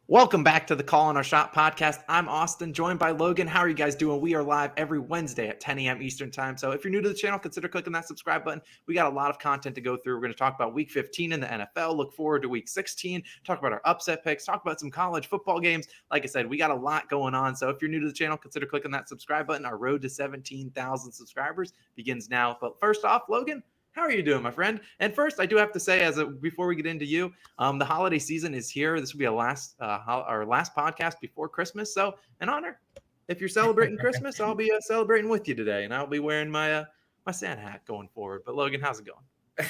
Welcome back to the Call on Our Shot podcast. I'm Austin, joined by Logan. How are you guys doing? We are live every Wednesday at 10 a.m. Eastern time. So if you're new to the channel, consider clicking that subscribe button. We got a lot of content to go through. We're going to talk about week 15 in the NFL, look forward to week 16, talk about our upset picks, talk about some college football games. Like I said, we got a lot going on. So if you're new to the channel, consider clicking that subscribe button. Our road to 17,000 subscribers begins now. But first off, Logan, how are you doing, my friend? And first, I do have to say, before we get into you, the holiday season is here. This will be our last podcast before Christmas. So, an honor. If you're celebrating Christmas, I'll be celebrating with you today, and I'll be wearing my Santa hat going forward. But Logan, how's it going?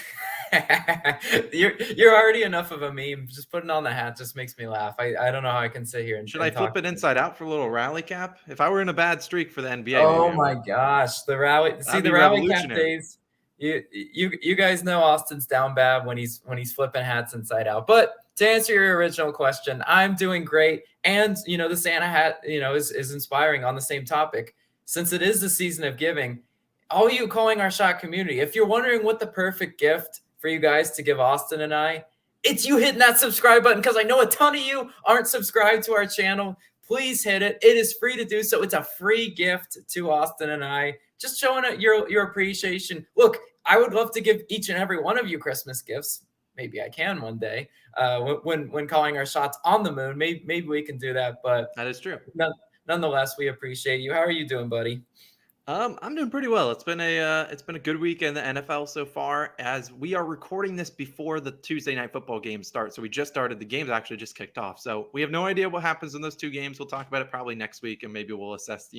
You're already enough of a meme. Just putting on the hat just makes me laugh. I don't know how I can sit here and should I flip it inside out for a little rally cap? If I were in a bad streak for the NBA, oh my gosh, the rally! See the rally cap days. You guys know Austin's down bad when he's flipping hats inside out. But to answer your original question, I'm doing great, and the Santa hat is inspiring on the same topic. Since it is the season of giving, all you Calling Our Shot community, if you're wondering what the perfect gift for you guys to give Austin and I, it's you hitting that subscribe button, because I know a ton of you aren't subscribed to our channel. Please hit it. It is free to do so. It's a free gift to Austin and I. Just showing your appreciation. Look, I would love to give each and every one of you Christmas gifts. Maybe I can one day. When calling our shots on the moon, maybe we can do that. But that is true. Nonetheless, we appreciate you. How are you doing, buddy? I'm doing pretty well. It's been a good week in the NFL so far, as we are recording this before the Tuesday night football games start. So we just started. The games actually just kicked off. So we have no idea what happens in those two games. We'll talk about it probably next week, and maybe we'll assess,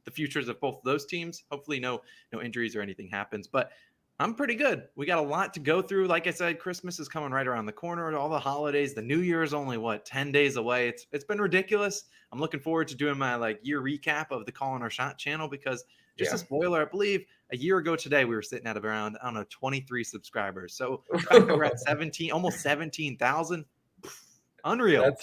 the futures of both of those teams. Hopefully no injuries or anything happens. But I'm pretty good. We got a lot to go through. Like I said, Christmas is coming right around the corner. All the holidays. The New Year is only 10 days away. It's been ridiculous. I'm looking forward to doing my year recap of the Call on Our Shot channel, because just a spoiler, I believe a year ago today, we were sitting at around, 23 subscribers. So the fact that we're at 17, almost 17,000, unreal.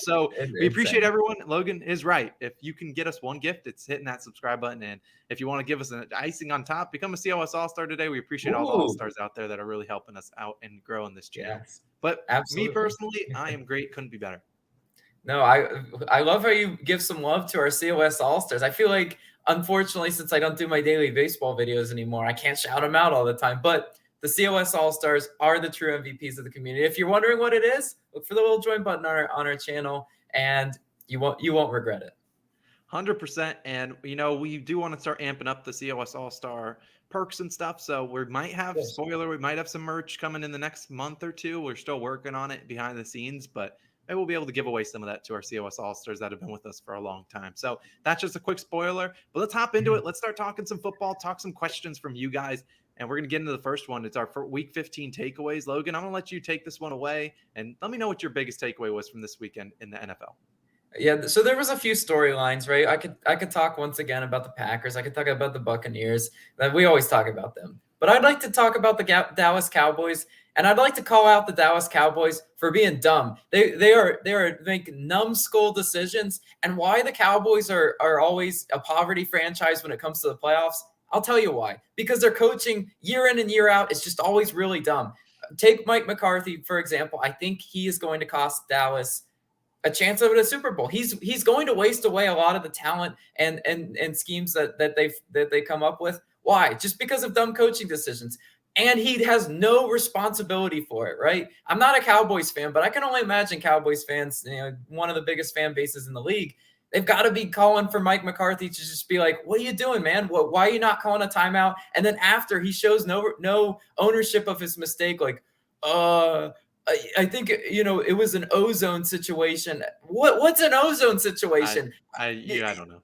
We appreciate everyone. Logan is right. If you can get us one gift, it's hitting that subscribe button. And if you want to give us an icing on top, become a COS All-Star today. We appreciate all the All-Stars out there that are really helping us out and growing this channel. Yes, but absolutely. Me personally, I am great. Couldn't be better. No, I love how you give some love to our COS All-Stars. I feel like, unfortunately, since I don't do my daily baseball videos anymore, I can't shout them out all the time. But the COS All-Stars are the true MVPs of the community. If you're wondering what it is, look for the little join button on our channel, and you won't regret it. 100%. And, we do want to start amping up the COS All-Star perks and stuff. So we might have, we might have some merch coming in the next month or two. We're still working on it behind the scenes, but maybe we'll be able to give away some of that to our COS All-Stars that have been with us for a long time. So that's just a quick spoiler, but let's hop into it. Let's start talking some football, talk some questions from you guys, and we're going to get into the first one. It's our week 15 takeaways. Logan, I'm going to let you take this one away, and let me know what your biggest takeaway was from this weekend in the NFL. Yeah, so there was a few storylines, right? I could talk once again about the Packers. I could talk about the Buccaneers. We always talk about them. But I'd like to talk about the Dallas Cowboys, and I'd like to call out the Dallas Cowboys for being dumb. They are making numbskull decisions, and why the Cowboys are always a poverty franchise when it comes to the playoffs. I'll tell you why. Because their coaching year in and year out is just always really dumb. Take Mike McCarthy, for example. I think he is going to cost Dallas a chance of a Super Bowl. He's going to waste away a lot of the talent and schemes that they come up with. Why? Just because of dumb coaching decisions. And he has no responsibility for it, right? I'm not a Cowboys fan, but I can only imagine Cowboys fans, one of the biggest fan bases in the league, they've got to be calling for Mike McCarthy to just be like, what are you doing, man? Why are you not calling a timeout? And then after he shows no ownership of his mistake, like, I think, it was an ozone situation. What's an ozone situation? I don't know.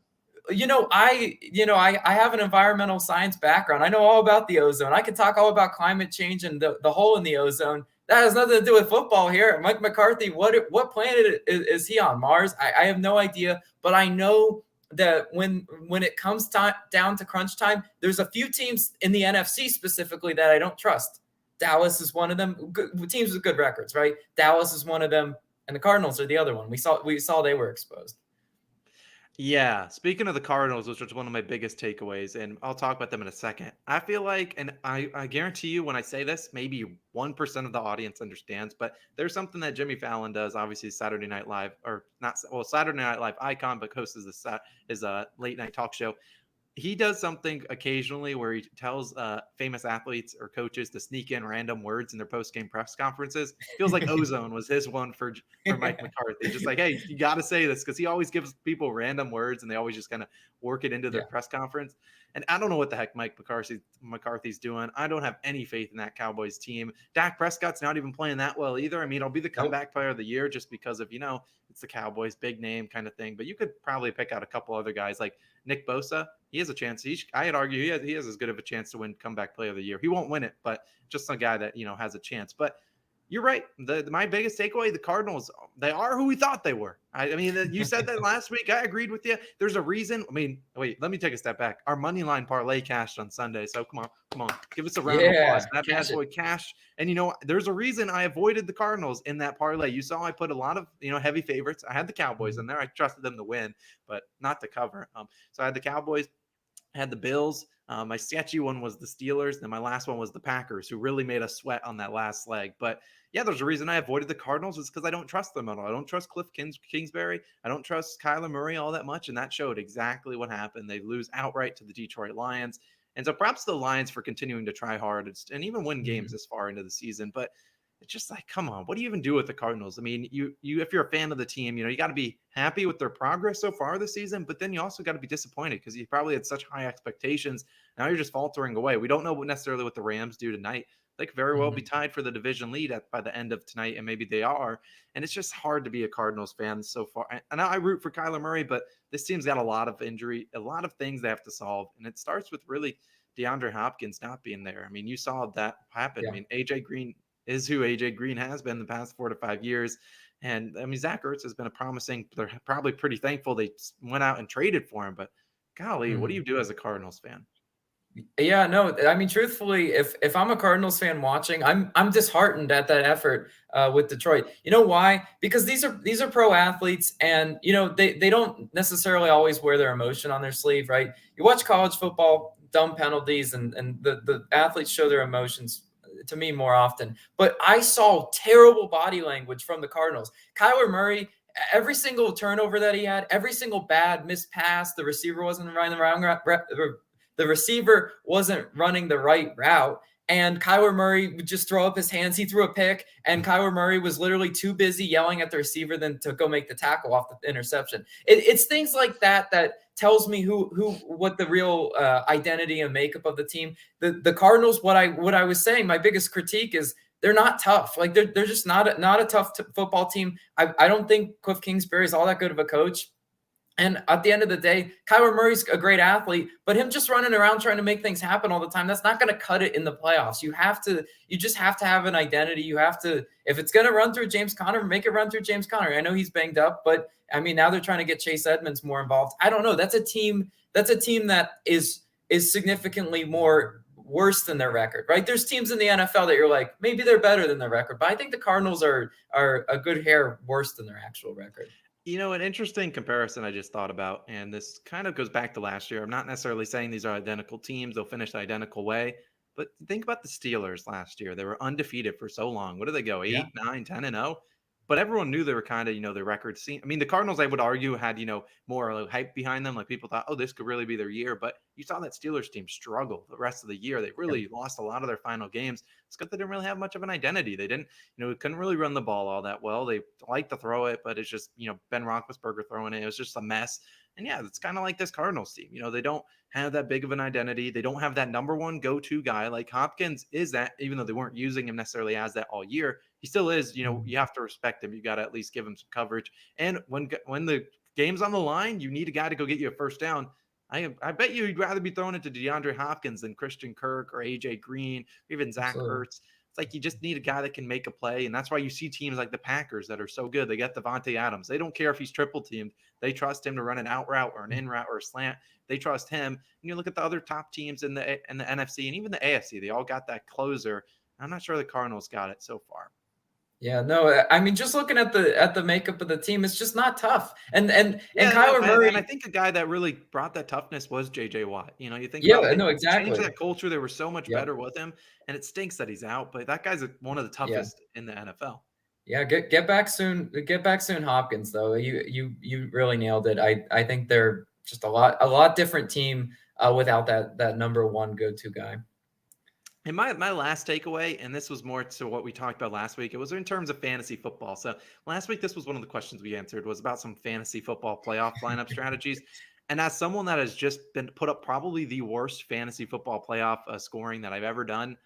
I have an environmental science background. I know all about the ozone. I can talk all about climate change and the hole in the ozone. That has nothing to do with football here. Mike McCarthy, what planet is he on? Mars? I have no idea, but I know that when it comes down to crunch time, there's a few teams in the NFC specifically that I don't trust. Dallas is one of them. Teams with good records, right? Dallas is one of them, and the Cardinals are the other one. We saw they were exposed. Yeah, speaking of the Cardinals, which was one of my biggest takeaways, and I'll talk about them in a second. I feel like, and I guarantee you when I say this, maybe 1% of the audience understands, but there's something that Jimmy Fallon does, obviously Saturday Night Live, or not, well, Saturday Night Live icon, but hosts his late night talk show. He does something occasionally where he tells famous athletes or coaches to sneak in random words in their post game press conferences. Feels like ozone was his one for Mike McCarthy. Just like, hey, you got to say this because he always gives people random words and they always just kind of work it into their Yeah. press conference. And I don't know what the heck Mike McCarthy's doing. I don't have any faith in that Cowboys team. Dak Prescott's not even playing that well either. I mean, I'll be the Nope. comeback player of the year just because of it's the Cowboys, big name kind of thing. But you could probably pick out a couple other guys like Nick Bosa. He has a chance. I'd argue he has as good of a chance to win comeback player of the year. He won't win it, but just a guy that has a chance. But you're right. My biggest takeaway: the Cardinals. They are who we thought they were. I mean, you said that last week. I agreed with you. There's a reason. I mean, wait. Let me take a step back. Our money line parlay cashed on Sunday. So come on, give us a round of applause. Yeah. That bad Cash it. boy cashed. And there's a reason I avoided the Cardinals in that parlay. You saw I put a lot of heavy favorites. I had the Cowboys in there. I trusted them to win, but not to cover. So I had the Cowboys. I had the Bills. My sketchy one was the Steelers. Then my last one was the Packers, who really made us sweat on that last leg. But yeah, there's a reason I avoided the Cardinals. It's because I don't trust them at all. I don't trust Cliff Kingsbury. I don't trust Kyler Murray all that much. And that showed exactly what happened. They lose outright to the Detroit Lions. And so props to the Lions for continuing to try hard and even win games Mhm. this far into the season. But it's just like, come on, what do you even do with the Cardinals? I mean, you if you're a fan of the team, you got to be happy with their progress so far this season, but then you also got to be disappointed because you probably had such high expectations. Now you're just faltering away. We don't know necessarily what the Rams do tonight. They could very well be Mhm. tied for the division lead by the end of tonight, and maybe they are. And it's just hard to be a Cardinals fan so far. And I root for Kyler Murray, but this team's got a lot of injury, a lot of things they have to solve, and it starts with really DeAndre Hopkins not being there. I mean, you saw that happen. I Yeah. mean, AJ Green is who AJ Green has been the past 4 to 5 years. And I mean, Zach Ertz has been a promising, they're probably pretty thankful they went out and traded for him. But golly, what do Mhm. you do as a Cardinals fan? Yeah, no, I mean, truthfully, if I'm a Cardinals fan watching, I'm disheartened at that effort with Detroit. You know why? Because these are pro athletes, and they don't necessarily always wear their emotion on their sleeve, right? You watch college football, dumb penalties, and the athletes show their emotions to me more often. But I saw terrible body language from the Cardinals. Kyler Murray. Every single turnover that he had, every single bad missed pass, the receiver wasn't running around the receiver wasn't running the right route. And Kyler Murray would just throw up his hands. He threw a pick, and Kyler Murray was literally too busy yelling at the receiver than to go make the tackle off the interception. It's things like that that tells me what the real identity and makeup of the team. The Cardinals. What I was saying, my biggest critique is they're not tough. Like they're just not a tough football team. I don't think Cliff Kingsbury is all that good of a coach. And at the end of the day, Kyler Murray's a great athlete, but him just running around trying to make things happen all the time, that's not going to cut it in the playoffs. You just have to have an identity. You have to, if it's going to run through James Conner, make it run through James Conner. I know he's banged up, but I mean, now they're trying to get Chase Edmonds more involved. I don't know. That's a team that is significantly more worse than their record, right? There's teams in the NFL that you're like, maybe they're better than their record, but I think the Cardinals are a good hair worse than their actual record. An interesting comparison I just thought about, and this kind of goes back to last year. I'm not necessarily saying these are identical teams, they'll finish the identical way, but think about the Steelers last year. They were undefeated for so long. What did they go? Yeah. 8, 9, 10 and 0? But everyone knew they were kind of, the record scene. I mean, the Cardinals, I would argue, had, more like hype behind them. Like people thought, oh, this could really be their year. But you saw that Steelers team struggle the rest of the year. They really lost a lot of their final games. It's because they didn't really have much of an identity. They didn't couldn't really run the ball all that well. They like to throw it, but it's just, Ben Roethlisberger throwing it. It was just a mess. And yeah, it's kind of like this Cardinals team. They don't have that big of an identity. They don't have that number one go-to guy. Like Hopkins is that, even though they weren't using him necessarily as that all year, he still is. You have to respect him. You got to at least give him some coverage. And when the game's on the line, you need a guy to go get you a first down. I bet you'd rather be throwing it to DeAndre Hopkins than Christian Kirk or AJ Green or even Zach Absolutely. Ertz. It's like you just need a guy that can make a play. And that's why you see teams like the Packers that are so good. They got Devontae Adams. They don't care if he's triple teamed. They trust him to run an out route or an in route or a slant. They trust him. And you look at the other top teams in the NFC and even the AFC. They all got that closer. I'm not sure the Cardinals got it so far. Yeah, no, I mean, just looking at the makeup of the team, it's just not tough. And Yeah, no, Kyler and I Murray, think a guy that really brought that toughness was J.J. Watt. You think yeah, about him, no, he changed exactly. that culture. They were so much Yep. better with him, and it stinks that he's out. But that guy's one of the Yeah. toughest in the NFL. Yeah, get back soon. Get back soon, Hopkins. Though you really nailed it. I think they're just a lot different team without that number one go to guy. And my last takeaway, and this was more to what we talked about last week, it was in terms of fantasy football. So last week, this was one of the questions we answered was about some fantasy football playoff lineup strategies. And as someone that has just been put up probably the worst fantasy football playoff scoring that I've ever done,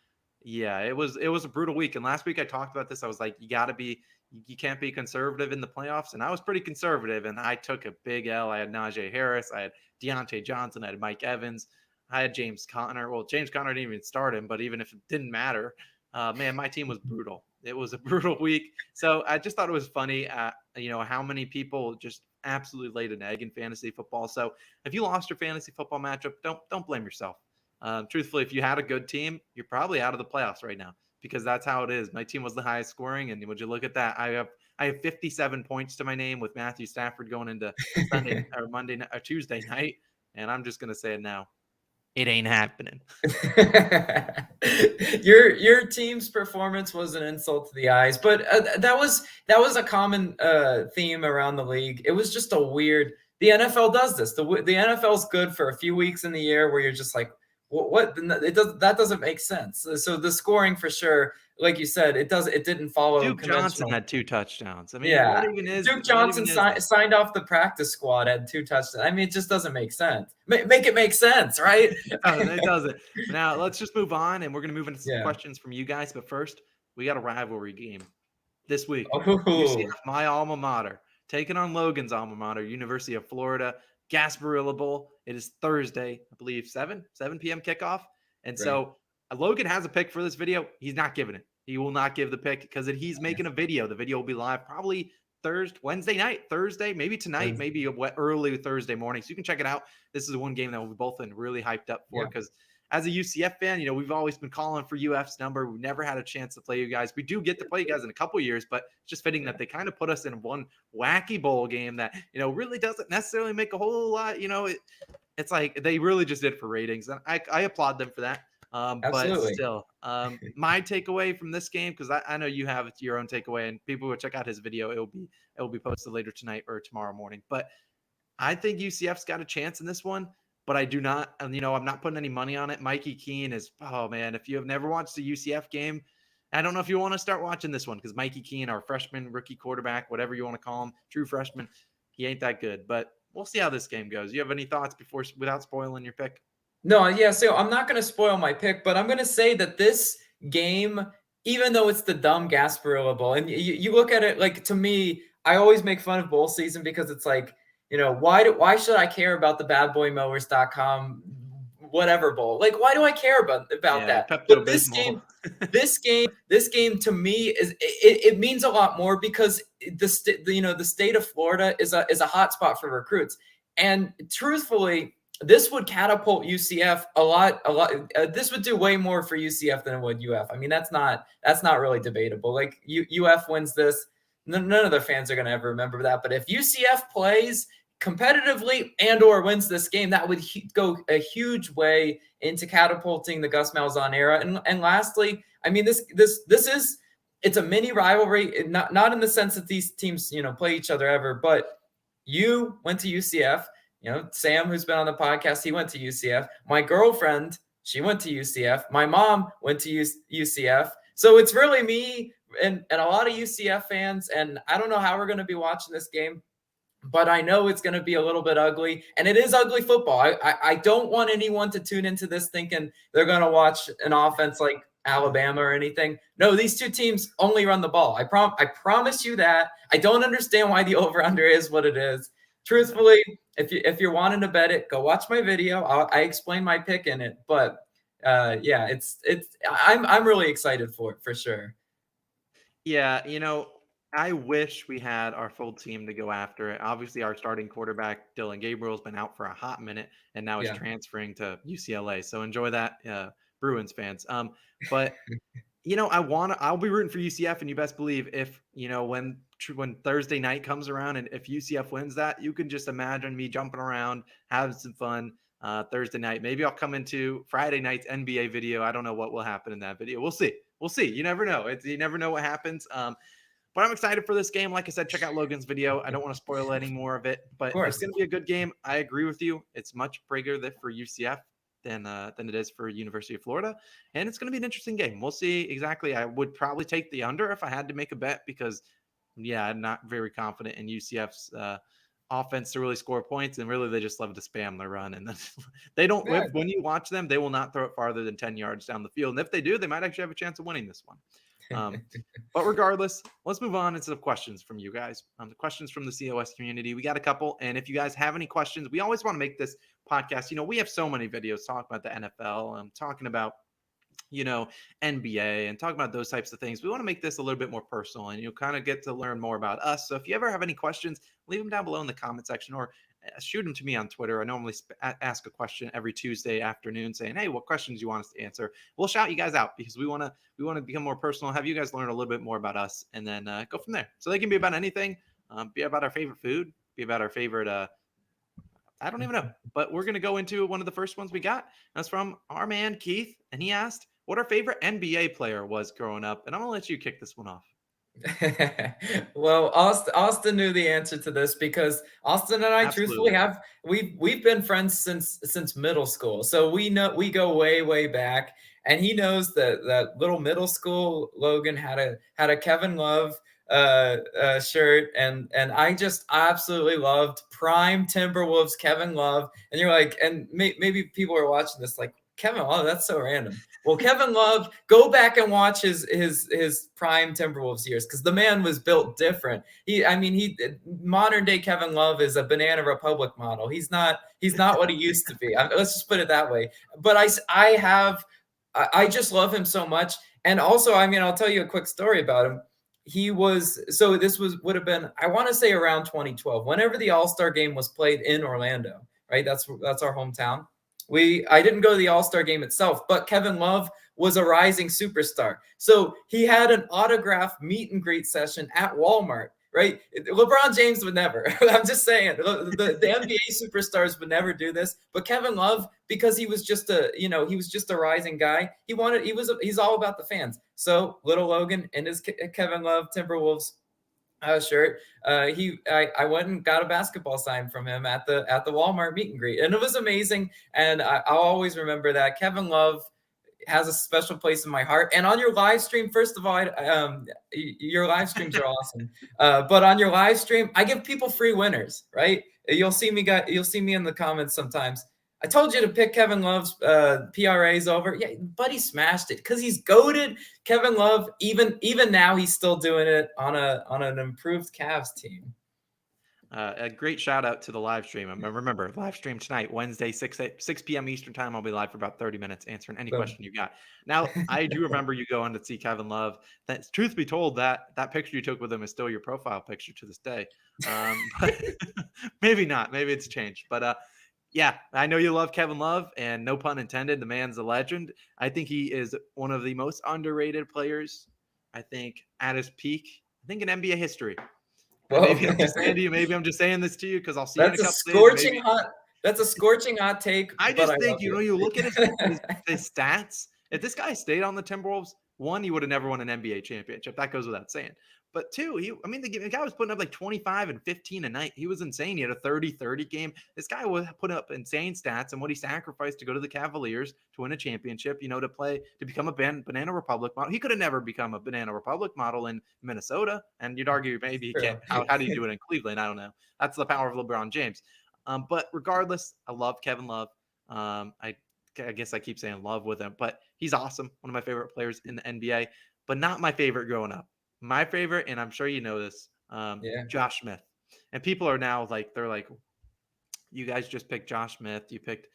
yeah, it was a brutal week. And last week I talked about this. I was like, you can't be conservative in the playoffs, and I was pretty conservative, and I took a big L. I had Najee Harris, I had Deontay Johnson, I had Mike Evans. I had James Conner. Well, James Conner didn't even start him, but even if it didn't matter, man, my team was brutal. It was a brutal week. So I just thought it was funny, how many people just absolutely laid an egg in fantasy football. So if you lost your fantasy football matchup, don't blame yourself. Truthfully, if you had a good team, you're probably out of the playoffs right now because that's how it is. My team was the highest scoring, and would you look at that? I have 57 points to my name with Matthew Stafford going into Sunday or Monday or Tuesday night, and I'm just gonna say it now. It ain't happening. Your team's performance was an insult to the eyes, but that was a common theme around the league. It was just a weird. The NFL does this. The NFL's good for a few weeks in the year where you're just like, what? That doesn't make sense. So the scoring for sure, like you said, it didn't follow Duke Johnson conventional. had 2 touchdowns. I mean, Yeah. Duke what Johnson even is that? signed off the practice squad, had 2 touchdowns. I mean, it just doesn't make sense. Make it make sense, right? It doesn't. Now, let's just move on, and we're gonna move into some Yeah. questions from you guys, but first, we got a rivalry game this week. Oh, UCF, my alma mater, taking on Logan's alma mater, University of Florida, Gasparilla Bowl. It is Thursday, I believe, 7 p.m. kickoff. And right. so Logan has a pick for this video. He's not giving it. He will not give the pick because he's making a video. The video will be live probably Wednesday night, Thursday, maybe tonight, maybe early Thursday morning. So you can check it out. This is one game that we've both been really hyped up for Yeah. because as a UCF fan, we've always been calling for UF's number. We've never had a chance to play you guys. We do get to play you guys in a couple years, but it's just fitting that they kind of put us in one wacky bowl game that, really doesn't necessarily make a whole lot. It's like they really just did it for ratings. And I applaud them for that. But Absolutely. still, my takeaway from this game, because I know you have your own takeaway, and people will check out his video. It will be posted later tonight or tomorrow morning. But I think UCF's got a chance in this one, but I do not, and I'm not putting any money on it. Mikey Keene is, oh man, if you have never watched the UCF game, I don't know if you want to start watching this one because Mikey Keene, our freshman rookie quarterback, whatever you want to call him, true freshman, he ain't that good. But we'll see how this game goes. You have any thoughts without spoiling your pick? No, yeah. So I'm not going to spoil my pick, but I'm going to say that this game, even though it's the dumb Gasparilla Bowl, and you look at it like, to me, I always make fun of bowl season because it's like, why should I care about the badboymowers.com whatever bowl? Like, why do I care about Yeah, that? Pepto But this Bismol. game to me it means a lot more because the state of Florida is a hot spot for recruits. And truthfully, this would catapult UCF a lot. This would do way more for UCF than it would UF. I mean, that's not really debatable. Like UF wins this, none of their fans are going to ever remember that. But if UCF plays competitively and or wins this game, that would go a huge way into catapulting the Gus Malzahn era. And lastly, I mean, this is, it's a mini rivalry, not in the sense that these teams play each other ever, but you went to UCF. Sam, who's been on the podcast, he went to UCF. My girlfriend, she went to UCF. My mom went to UCF. So it's really me and a lot of UCF fans. And I don't know how we're going to be watching this game, but I know it's going to be a little bit ugly. And it is ugly football. I don't want anyone to tune into this thinking they're going to watch an offense like Alabama or anything. No, these two teams only run the ball. I promise you that. I don't understand why the over-under is what it is. Truthfully, if you're wanting to bet it, go watch my video. I explain my pick in it, but yeah, I'm really excited for it for sure. Yeah, I wish we had our full team to go after it. Obviously, our starting quarterback, Dylan Gabriel's been out for a hot minute and now is Yeah. transferring to UCLA. So enjoy that, Bruins fans. But I'll be rooting for UCF, and you best believe if, when Thursday night comes around and if UCF wins that, you can just imagine me jumping around, having some fun Thursday night. Maybe I'll come into Friday night's NBA video. I don't know what will happen in that video. We'll see. We'll see. You never know. You never know what happens. But I'm excited for this game. Like I said, check out Logan's video. I don't want to spoil any more of it, Of but it's course. going to be a good game. I agree with you. It's much bigger for UCF than it is for University of Florida, and it's going to be an interesting game. We'll see exactly. I would probably take the under if I had to make a bet because, yeah, I'm not very confident in UCF's offense to really score points, and really they just love to spam their run, and then they don't. Yeah. When you watch them, they will not throw it farther than 10 yards down the field, and if they do, they might actually have a chance of winning this one. But regardless, let's move on into the questions from you guys. The questions from the COS community. We got a couple. And if you guys have any questions, we always want to make this podcast. We have so many videos talking about the NFL, talking about, NBA and talking about those types of things. We want to make this a little bit more personal and you'll kind of get to learn more about us. So if you ever have any questions, leave them down below in the comment section or shoot them to me on Twitter. I normally ask a question every Tuesday afternoon saying, hey, what questions you want us to answer? We'll shout you guys out because we want to become more personal, have you guys learn a little bit more about us and then go from there. So they can be about anything, be about our favorite food, be about our favorite, I don't even know, but we're going to go into one of the first ones we got. That's from our man, Keith. And he asked what our favorite NBA player was growing up. And I'm going to let you kick this one off. Well, Austin knew the answer to this because Austin and I truthfully we've been friends since middle school. So we go way back, and he knows that little middle school Logan had a Kevin Love shirt, and I just absolutely loved prime Timberwolves Kevin Love. And you're like, and maybe people are watching this like, Kevin Love, that's so random. Well, Kevin Love, go back and watch his prime Timberwolves years because the man was built different. Modern day Kevin Love is a Banana Republic model. He's not what he used to be. Let's just put it that way. But I just love him so much. And also, I'll tell you a quick story about him. Would have been, I want to say around 2012, whenever the All-Star game was played in Orlando, right? That's our hometown. I didn't go to the All-Star game itself, but Kevin Love was a rising superstar. So he had an autograph meet and greet session at Walmart, right? LeBron James would never. I'm just saying, the NBA superstars would never do this. But Kevin Love, because he was just a rising guy, he's all about the fans. So little Logan in his Kevin Love Timberwolves shirt. I went and got a basketball sign from him at the Walmart meet and greet, and it was amazing. And I'll always remember that. Kevin Love has a special place in my heart. And on your live stream, first of all, your live streams are awesome. But on your live stream, I give people free winners, right? You'll see me in the comments sometimes. I told you to pick Kevin Love's PRAs over. Yeah, buddy smashed it because he's goated. Kevin Love, even now, he's still doing it on an improved Cavs team. A great shout out to the live stream. Remember, live stream tonight, Wednesday, 6 p.m. Eastern time. I'll be live for about 30 minutes answering any question you got. Now, I do remember you going to see Kevin Love. That, truth be told, that picture you took with him is still your profile picture to this day. But maybe not. Maybe it's changed. But yeah, I know you love Kevin Love, and no pun intended, the man's a legend. I think he is one of the most underrated players, I think, at his peak, I think, in NBA history. Maybe I'm just saying to you. Maybe I'm just saying this to you because I'll see you in a couple days. That's a scorching hot take. I just think you look at his stats. If this guy stayed on the Timberwolves, one, he would have never won an NBA championship. That goes without saying. But two, the guy was putting up like 25 and 15 a night. He was insane. He had a 30-30 game. This guy was putting up insane stats, and what he sacrificed to go to the Cavaliers to win a championship, to become a Banana Republic model. He could have never become a Banana Republic model in Minnesota, and you'd argue maybe he can't. How do you do it in Cleveland? I don't know. That's the power of LeBron James. But regardless, I love Kevin Love. I guess I keep saying love with him, but he's awesome. One of my favorite players in the NBA, but not my favorite growing up. My favorite, and I'm sure you know this, Josh Smith. And people are now like, they're like, you guys just picked Josh Smith. You picked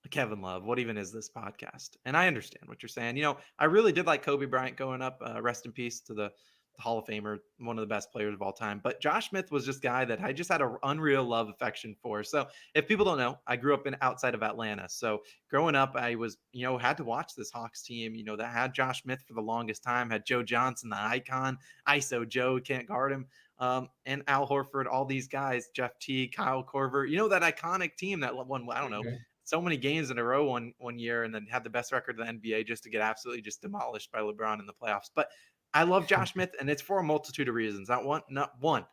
Kevin Love. What even is this podcast? And I understand what you're saying. I really did like Kobe Bryant growing up. Rest in peace to the Hall of Famer, one of the best players of all time. But Josh Smith was just a guy that I just had an unreal love affection for. So if people don't know, I grew up in outside of Atlanta. So growing up, I was, had to watch this Hawks team, that had Josh Smith for the longest time, had Joe Johnson, the icon, ISO Joe, can't guard him. And Al Horford, all these guys, Jeff Teague, Kyle Korver, that iconic team that won, I don't know, so many games in a row one year and then had the best record in the NBA just to get absolutely just demolished by LeBron in the playoffs. But I love Josh Smith, and it's for a multitude of reasons. Not one.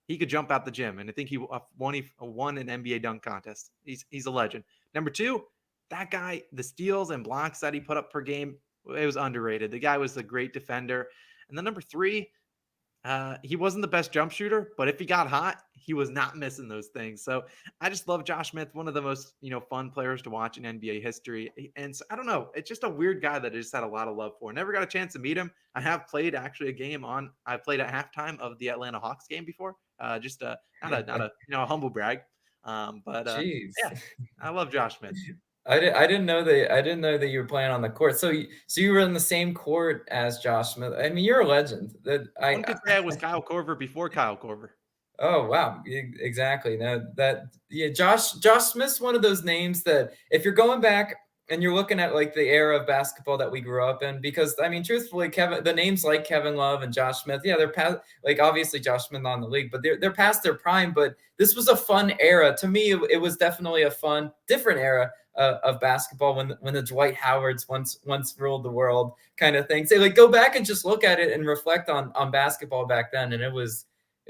He could jump out the gym, and I think he won an NBA dunk contest. He's a legend. Number two, that guy, the steals and blocks that he put up per game, it was underrated. The guy was a great defender. And then number three, he wasn't the best jump shooter, but if he got hot, he was not missing those things. So I just love Josh Smith, one of the most, fun players to watch in NBA history. And so, I don't know, it's just a weird guy that I just had a lot of love for. Never got a chance to meet him. I have played actually I played at halftime of the Atlanta Hawks game before. Just not a humble brag. Jeez. Yeah, I love Josh Smith. I didn't know that you were playing on the court. So you were in the same court as Josh Smith. I mean, you're a legend. One could say I was Kyle Korver before Kyle Korver. Oh wow, exactly. Josh Smith's one of those names that if you're going back and you're looking at like the era of basketball that we grew up in, because I mean, truthfully, the names like Kevin Love and Josh Smith, yeah, they're past, like obviously Josh Smith not in the league, but they're past their prime. But this was a fun era to me. It was definitely a fun, different era of basketball when the Dwight Howards once ruled the world kind of thing. So like go back and just look at it and reflect on basketball back then, and it was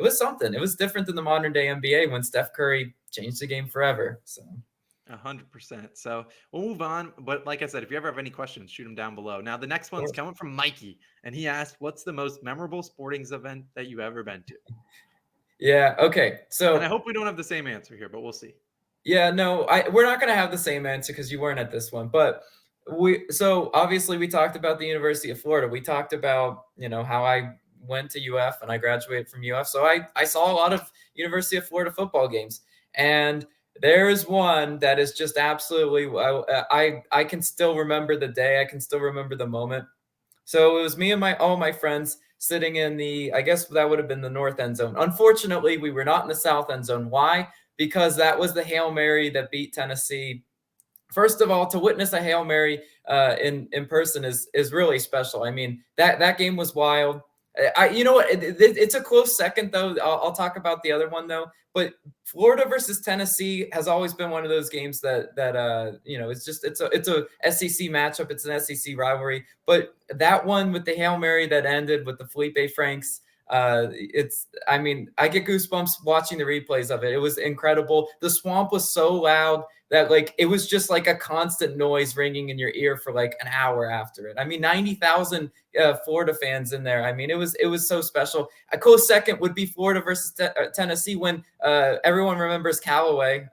something. It was different than the modern day NBA when Steph Curry changed the game forever. So 100%. So we'll move on. But like I said, if you ever have any questions, shoot them down below. Now, the next one's coming from Mikey, and he asked, what's the most memorable sporting event that you've ever been to? Yeah. Okay. So, and I hope we don't have the same answer here, but we'll see. Yeah, no, we're not going to have the same answer because you weren't at this one. But so obviously we talked about the University of Florida. We talked about, how I went to UF and I graduated from UF. So I saw a lot of University of Florida football games. And there's one that is just absolutely, I can still remember the day. I can still remember the moment. So it was me and all my friends sitting in I guess that would have been the north end zone. Unfortunately, we were not in the south end zone. Why? Because that was the Hail Mary that beat Tennessee. First of all, to witness a Hail Mary in person is really special. I mean, that game was wild. It's a close second though. I'll talk about the other one though. But Florida versus Tennessee has always been one of those games that it's a SEC matchup. It's an SEC rivalry. But that one with the Hail Mary that ended with the Felipe Franks, I get goosebumps watching the replays of it. It was incredible. The swamp was so loud that it was just like a constant noise ringing in your ear for like an hour after it. I mean, 90,000 Florida fans in there. I mean, it was so special. A close second would be Florida versus Tennessee when everyone remembers Callaway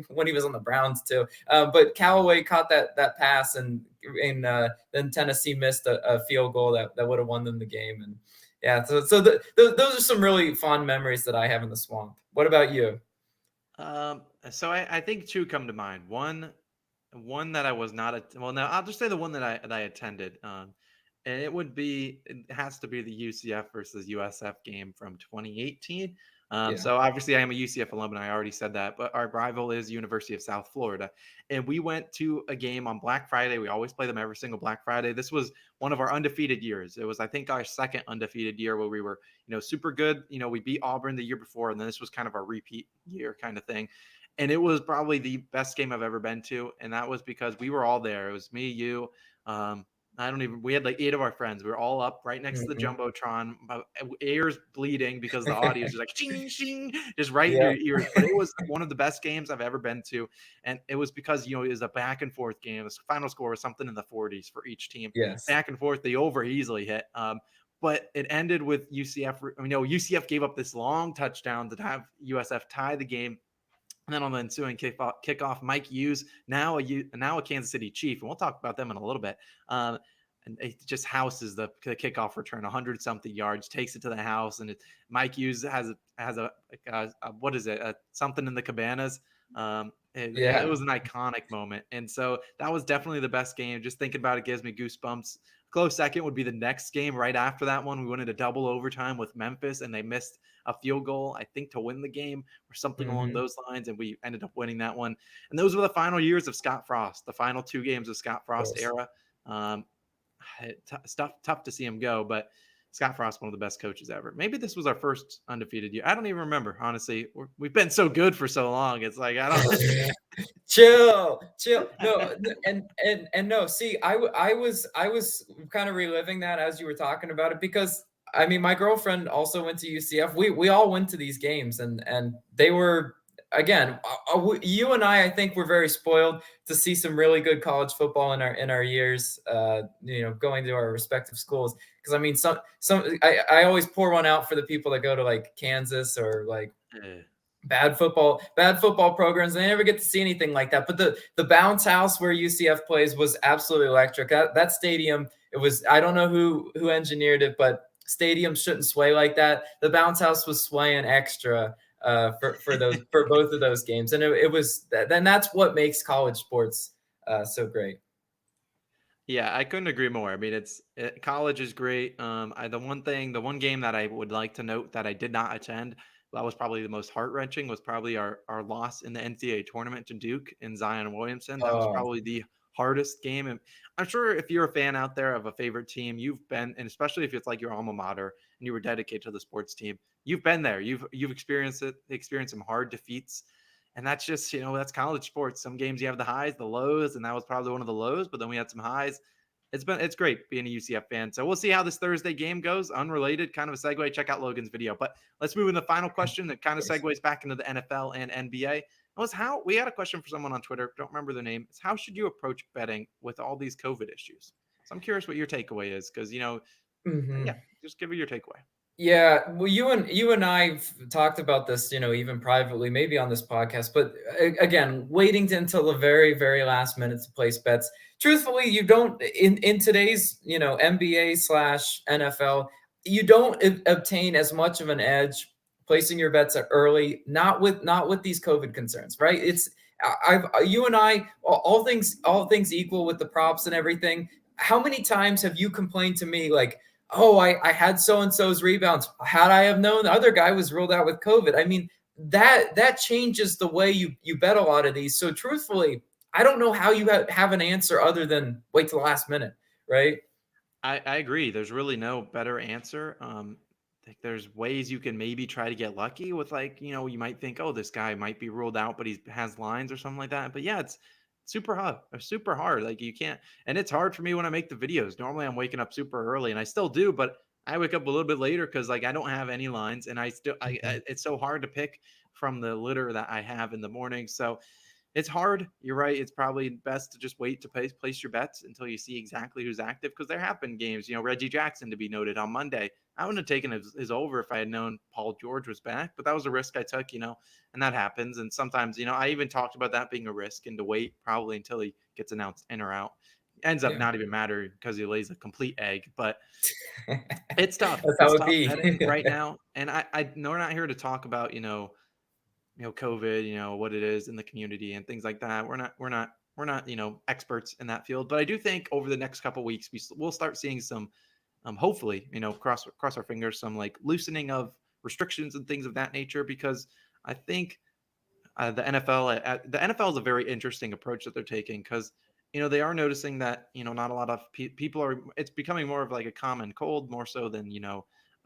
when he was on the Browns too. But Callaway caught that pass and then Tennessee missed a field goal that would have won them the game. And yeah, so those are some really fond memories that I have in the swamp. What about you? So I think two come to mind. One that I was not now I'll just say the one that I attended. And it has to be the UCF versus USF game from 2018. So obviously I am a UCF alumni. I already said that, but our rival is University of South Florida. And we went to a game on Black Friday. We always play them every single Black Friday. This was one of our undefeated years. It was, I think, our second undefeated year where we were, super good. We beat Auburn the year before, and then this was kind of our repeat year kind of thing. And it was probably the best game I've ever been to. And that was because we were all there. It was me, you, we had like 8 of our friends. We were all up right next to the Jumbotron, ears bleeding because the audio is just like shing, shing, just right in your ears. But it was one of the best games I've ever been to. And it was because, it was a back and forth game. The final score was something in the 40s for each team. Yes. Back and forth, the over easily hit. But it ended with UCF. UCF gave up this long touchdown to have USF tie the game. And then on the ensuing kickoff, Mike Hughes, now a Kansas City Chief, and we'll talk about them in a little bit. And it just houses the kickoff return, 100-something yards, takes it to the house, and Mike Hughes has a what is it? Something in the cabanas. It was an iconic moment, and so that was definitely the best game. Just thinking about it gives me goosebumps. close second would be the next game right after that one. We went into double overtime with Memphis, and they missed a field goal, I think, to win the game or something along Mhm. those lines, and we ended up winning that one. And those were the final years of Scott Frost, the final 2 games of Scott Of Frost course. era. Um, tough to see him go, but Scott Frost, one of the best coaches ever. Maybe this was our first undefeated year. I don't even remember, honestly. We've been so good for so long. It's like I don't. Chill. No, and no. See, I was kind of reliving that as you were talking about it because I mean, my girlfriend also went to UCF. We all went to these games, and they were again. You and I think we're very spoiled to see some really good college football in our years. Going to our respective schools because I mean, I always pour one out for the people that go to like Kansas or like bad football programs. They never get to see anything like that. But the bounce house where UCF plays was absolutely electric. That stadium, it was. I don't know who engineered it, but stadiums shouldn't sway like that. The bounce house was swaying extra for both of those games, and it was. Then that's what makes college sports so great. Yeah, I couldn't agree more. I mean, college is great. The one game that I would like to note that I did not attend, that was probably the most heart wrenching, was probably our loss in the NCAA tournament to Duke and Zion Williamson. That was Oh, probably the hardest game. And I'm sure if you're a fan out there of a favorite team, you've been, and especially if it's like your alma mater and you were dedicated to the sports team, you've been there. You've experienced it, experienced some hard defeats. And that's just, that's college sports. Some games you have the highs, the lows, and that was probably one of the lows, but then we had some highs. It's great being a UCF fan. So we'll see how this Thursday game goes. Unrelated, kind of a segue. Check out Logan's video. But let's move in the final question that kind of segues back into the NFL and NBA. Was how we had a question for someone on Twitter. Don't remember their name. It's how should you approach betting with all these COVID issues? So I'm curious what your takeaway is because yeah, mhm. just give me your takeaway. Yeah, well, you and I've talked about this, even privately, maybe on this podcast. But again, waiting until the very, very last minute to place bets. Truthfully, you don't in today's NBA slash NFL, you don't obtain as much of an edge placing your bets at early. Not with these COVID concerns, right? It's you and I all things equal with the props and everything. How many times have you complained to me like? Oh, I had so and so's rebounds. Had I have known the other guy was ruled out with COVID, I mean that changes the way you bet a lot of these. So truthfully, I don't know how you have an answer other than wait till the last minute, right? I agree. There's really no better answer. Like there's ways you can maybe try to get lucky with like, you might think, oh, this guy might be ruled out, but he has lines or something like that. But yeah, it's super hard. Super hard. Like you can't, and it's hard for me when I make the videos. Normally I'm waking up super early and I still do, but I wake up a little bit later because like I don't have any lines and Mhm. it's so hard to pick from the litter that I have in the morning. So it's hard. You're right. It's probably best to just wait to place your bets until you see exactly who's active because there have been games, Reggie Jackson to be noted on Monday. I wouldn't have taken his over if I had known Paul George was back, but that was a risk I took, and that happens. And sometimes, I even talked about that being a risk and to wait probably until he gets announced in or out. Ends up Yeah. not even mattering because he lays a complete egg, but it's tough. That's how It's it tough be. betting right now. And I know we're not here to talk about, COVID, what it is in the community and things like that. We're not experts in that field, but I do think over the next couple of weeks we'll start seeing some, hopefully, cross our fingers, some like loosening of restrictions and things of that nature because I think the NFL is a very interesting approach that they're taking because they are noticing that not a lot of people are. It's becoming more of like a common cold more so than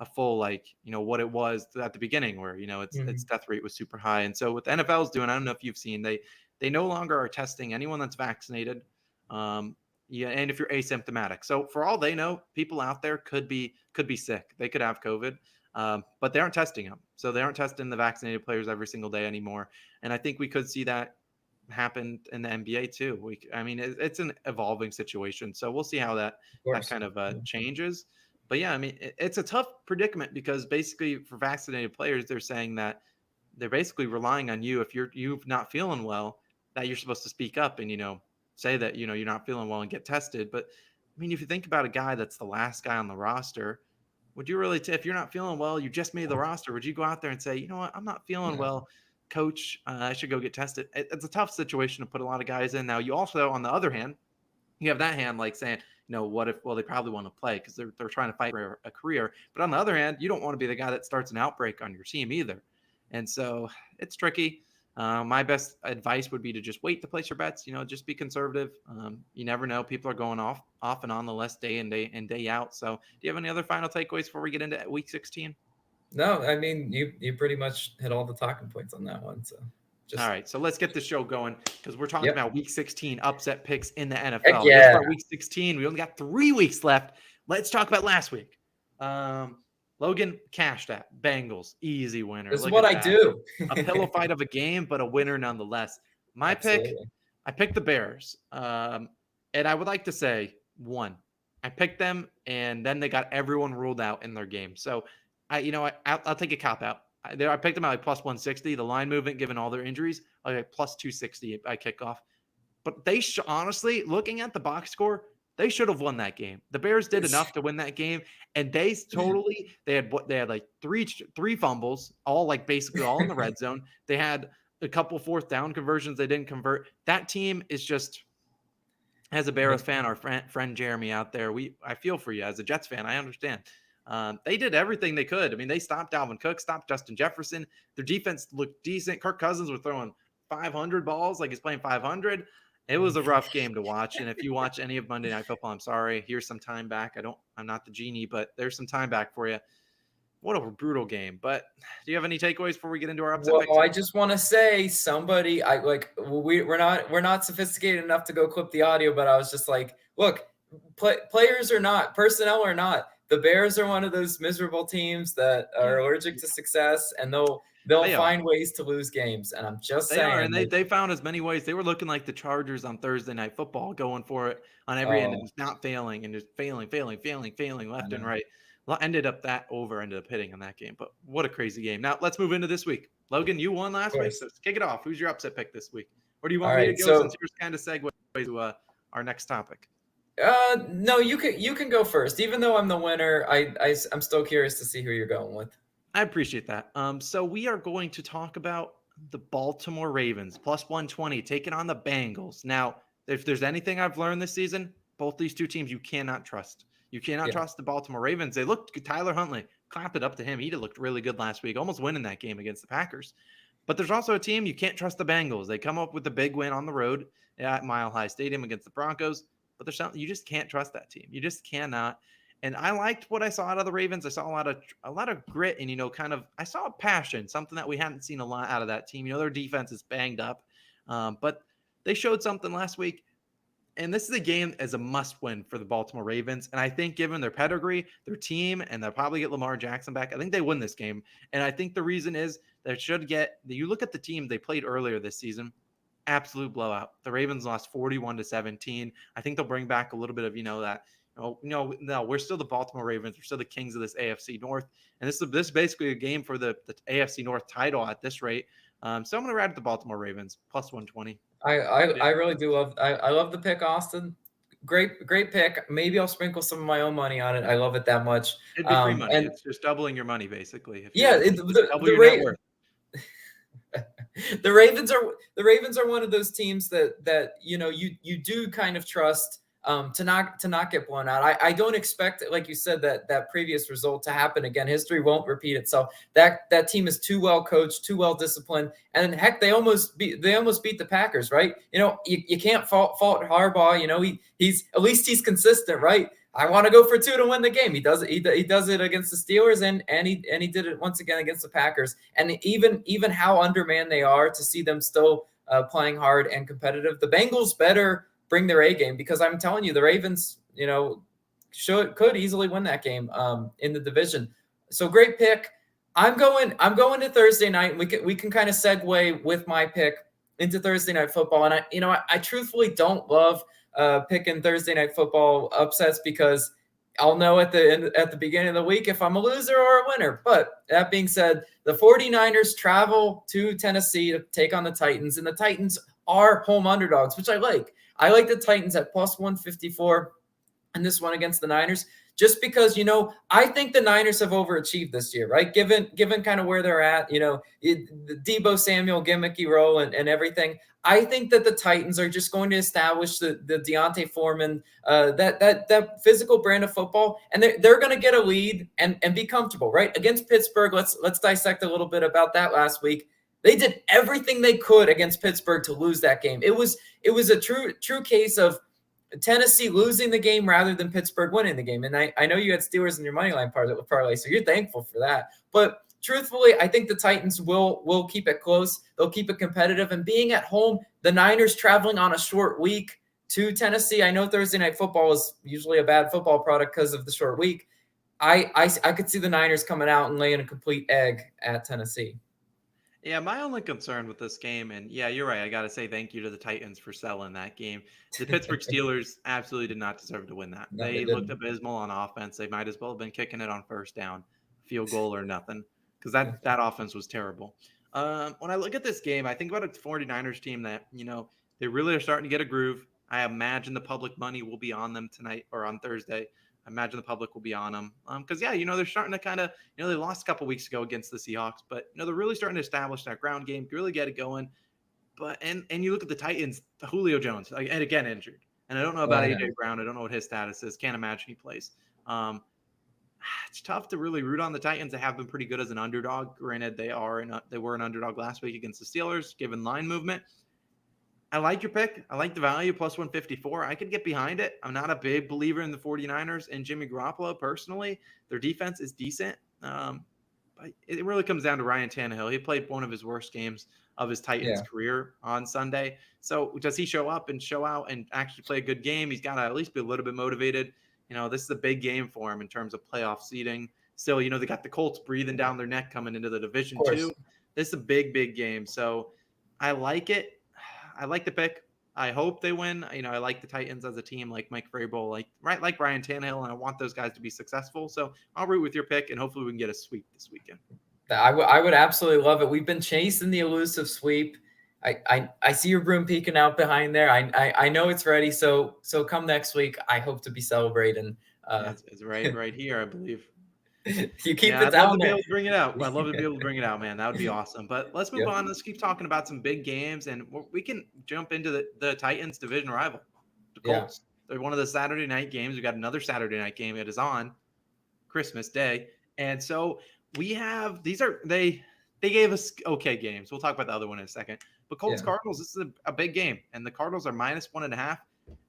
a full like what it was at the beginning where its Mhm. death rate was super high. And so what the NFL is doing, I don't know if you've seen they no longer are testing anyone that's vaccinated. Um, yeah, and if you're asymptomatic, so for all they know, people out there could be sick. They could have COVID, but they aren't testing them. So they aren't testing the vaccinated players every single day anymore. And I think we could see that happen in the NBA too. I mean, it's an evolving situation, so we'll see how Of that course. kind of changes. But yeah, I mean, it's a tough predicament because basically for vaccinated players, they're saying that they're basically relying on you if you've not feeling well, that you're supposed to speak up and say that you're not feeling well and get tested. But I mean, if you think about a guy that's the last guy on the roster, would you really, if you're not feeling well, you just made the roster, would you go out there and say, you know what, I'm not feeling No. well, coach, I should go get tested? It's a tough situation to put a lot of guys in. Now, you also, on the other hand, you have that hand like saying, what if, well, they probably want to play because they're trying to fight for a career. But on the other hand, you don't want to be the guy that starts an outbreak on your team either. And so it's tricky. My best advice would be to just wait to place your bets. Just be conservative. You never know. People are going off and on the list day in day out. So do you have any other final takeaways before we get into week 16? No, I mean, you pretty much hit all the talking points on that one. So all right, so let's get the show going because we're talking about week 16 upset picks in the NFL. Heck We're yeah. gonna start week 16. We only got 3 weeks left. Let's talk about last week. Logan cashed that Bengals, easy winner. This is Look what at I that. do. A pillow fight of a game, but a winner nonetheless. My Absolutely. pick, I picked the Bears, and I would like to say one. I picked them, and then they got everyone ruled out in their game. So I'll take a cop out. I picked them at like plus 160. The line movement, given all their injuries, plus 260 by kickoff. But they honestly, looking at the box score, they should have won that game. The Bears did enough to win that game, and they had like three fumbles, all like basically all in the red zone. They had a couple fourth down conversions they didn't convert. That team is just, as a Bears fan, our friend Jeremy out there, I feel for you. As a Jets fan, I understand. They did everything they could. I mean, they stopped Dalvin Cook, stopped Justin Jefferson. Their defense looked decent. Kirk Cousins was throwing 500 balls like he's playing 500. It was a rough game to watch. And if you watch any of Monday Night Football, I'm sorry. Here's some time back. I'm not the genie, but there's some time back for you. What a brutal game. But do you have any takeaways before we get into our upset picks? Well, I just want to say we're not sophisticated enough to go clip the audio, but I was just like, look, players or not, personnel or not, the Bears are one of those miserable teams that are allergic to success, and they'll find ways to lose games. And I'm just saying. They are, and they found as many ways. They were looking like the Chargers on Thursday Night Football, going for it on every end and just not failing and just failing left and right. Ended up hitting on that game. But what a crazy game. Now let's move into this week. Logan, you won last week, so let's kick it off. Who's your upset pick this week? Or do you want me to go since yours kind of segue to our next topic? No, you can go first. Even though I'm the winner, I'm still curious to see who you're going with. I appreciate that. So we are going to talk about the Baltimore Ravens plus 120 taking on the Bengals. Now, if there's anything I've learned this season, both these two teams you cannot trust. You cannot trust the Baltimore Ravens. They looked good. Tyler Huntley, clap it up to him. He looked really good last week, almost winning that game against the Packers. But there's also a team you can't trust, the Bengals. They come up with a big win on the road at Mile High Stadium against the Broncos. But there's something you just can't trust that team. You just cannot. And I liked what I saw out of the Ravens. I saw a lot of grit and I saw a passion, something that we hadn't seen a lot out of that team. Their defense is banged up, but they showed something last week. And this is a game as a must-win for the Baltimore Ravens. And I think given their pedigree, their team, and they'll probably get Lamar Jackson back, I think they win this game. And I think the reason is you look at the team they played earlier this season, absolute blowout. The Ravens lost 41-17. I think they'll bring back a little bit of, that. No, we're still the Baltimore Ravens. We're still the kings of this AFC North. And this is basically a game for the AFC North title at this rate. So I'm going to ride with the Baltimore Ravens, plus 120. I really do love I love the pick, Austin. Great pick. Maybe I'll sprinkle some of my own money on it. I love it that much. It'd be free money. It's just doubling your money, basically. Double your net worth. The Ravens are one of those teams that you do kind of trust to not get blown out. I don't expect, like you said, that previous result to happen again. History won't repeat itself. That team is too well coached, too well disciplined, and heck, they almost beat the Packers, right? You can't fault Harbaugh. He's at least he's consistent, right? I want to go for 2 to win the game. He does it. He does it against the Steelers, and he did it once again against the Packers. And even how undermanned they are, to see them still playing hard and competitive. The Bengals better bring their A game, because I'm telling you, the Ravens, could easily win that game in the division. So great pick. I'm going to Thursday night. We can kind of segue with my pick into Thursday Night Football. And I truthfully don't love picking Thursday Night Football upsets, because I'll know at the beginning of the week if I'm a loser or a winner. But that being said, the 49ers travel to Tennessee to take on the Titans, and the Titans are home underdogs, which I like. I like the Titans at plus 154 in this one against the Niners, just because, I think the Niners have overachieved this year, right? Given kind of where they're at, the Deebo Samuel gimmicky role and everything. I think that the Titans are just going to establish the Deontay Foreman, that physical brand of football, and they're going to get a lead and be comfortable, right? Against Pittsburgh, let's dissect a little bit about that last week. They did everything they could against Pittsburgh to lose that game. It was a true case of Tennessee losing the game rather than Pittsburgh winning the game. And I know you had Steelers in your money line parlay, so you're thankful for that. But truthfully, I think the Titans will keep it close. They'll keep it competitive. And being at home, the Niners traveling on a short week to Tennessee. I know Thursday Night Football is usually a bad football product because of the short week. I could see the Niners coming out and laying a complete egg at Tennessee. Yeah, my only concern with this game, and yeah, you're right. I got to say thank you to the Titans for selling that game. The Pittsburgh Steelers absolutely did not deserve to win that. No, They looked abysmal on offense. They might as well have been kicking it on first down, field goal or nothing, because that offense was terrible. When I look at this game, I think about a 49ers team that, they really are starting to get a groove. I imagine the public money will be on them tonight or on Thursday. I imagine the public will be on them because, they're starting to kind of, they lost a couple weeks ago against the Seahawks, but, they're really starting to establish that ground game, really get it going. But and you look at the Titans, the Julio Jones, and again, injured. And I don't know about A.J. Brown. I don't know what his status is. Can't imagine he plays. It's tough to really root on the Titans. They have been pretty good as an underdog. Granted, they were an underdog last week against the Steelers, given line movement. I like your pick. I like the value, plus 154. I could get behind it. I'm not a big believer in the 49ers and Jimmy Garoppolo personally. Their defense is decent. But it really comes down to Ryan Tannehill. He played one of his worst games of his Titans career on Sunday. So does he show up and show out and actually play a good game? He's got to at least be a little bit motivated. This is a big game for him in terms of playoff seeding. Still, they got the Colts breathing down their neck coming into the division too. This is a big, big game. So I like it. I like the pick. I hope they win. I like the Titans as a team, like Mike Vrabel, like Ryan Tannehill, and I want those guys to be successful. So I'll root with your pick, and hopefully we can get a sweep this weekend. I would absolutely love it. We've been chasing the elusive sweep. I see your broom peeking out behind there. I know it's ready. So come next week, I hope to be celebrating. It's right here, I believe. You keep it down. I'd love to be able to bring it out. I'd love to be able to bring it out, man. That would be awesome. But let's move on. Let's keep talking about some big games, and we can jump into the Titans division rival, the Colts. They're one of the Saturday night games. We got another Saturday night game. It is on Christmas Day, and so we have they gave us okay games. We'll talk about the other one in a second. But Colts Cardinals, this is a big game, and the Cardinals are -1.5. And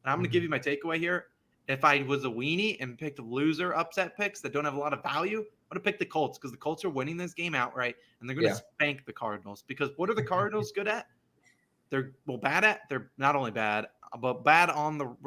I'm going to give you my takeaway here. If I was a weenie and picked loser upset picks that don't have a lot of value, I would have picked the Colts because the Colts are winning this game outright, and they're going to spank the Cardinals. Because what are the Cardinals good at? They're bad at. They're not only bad, but bad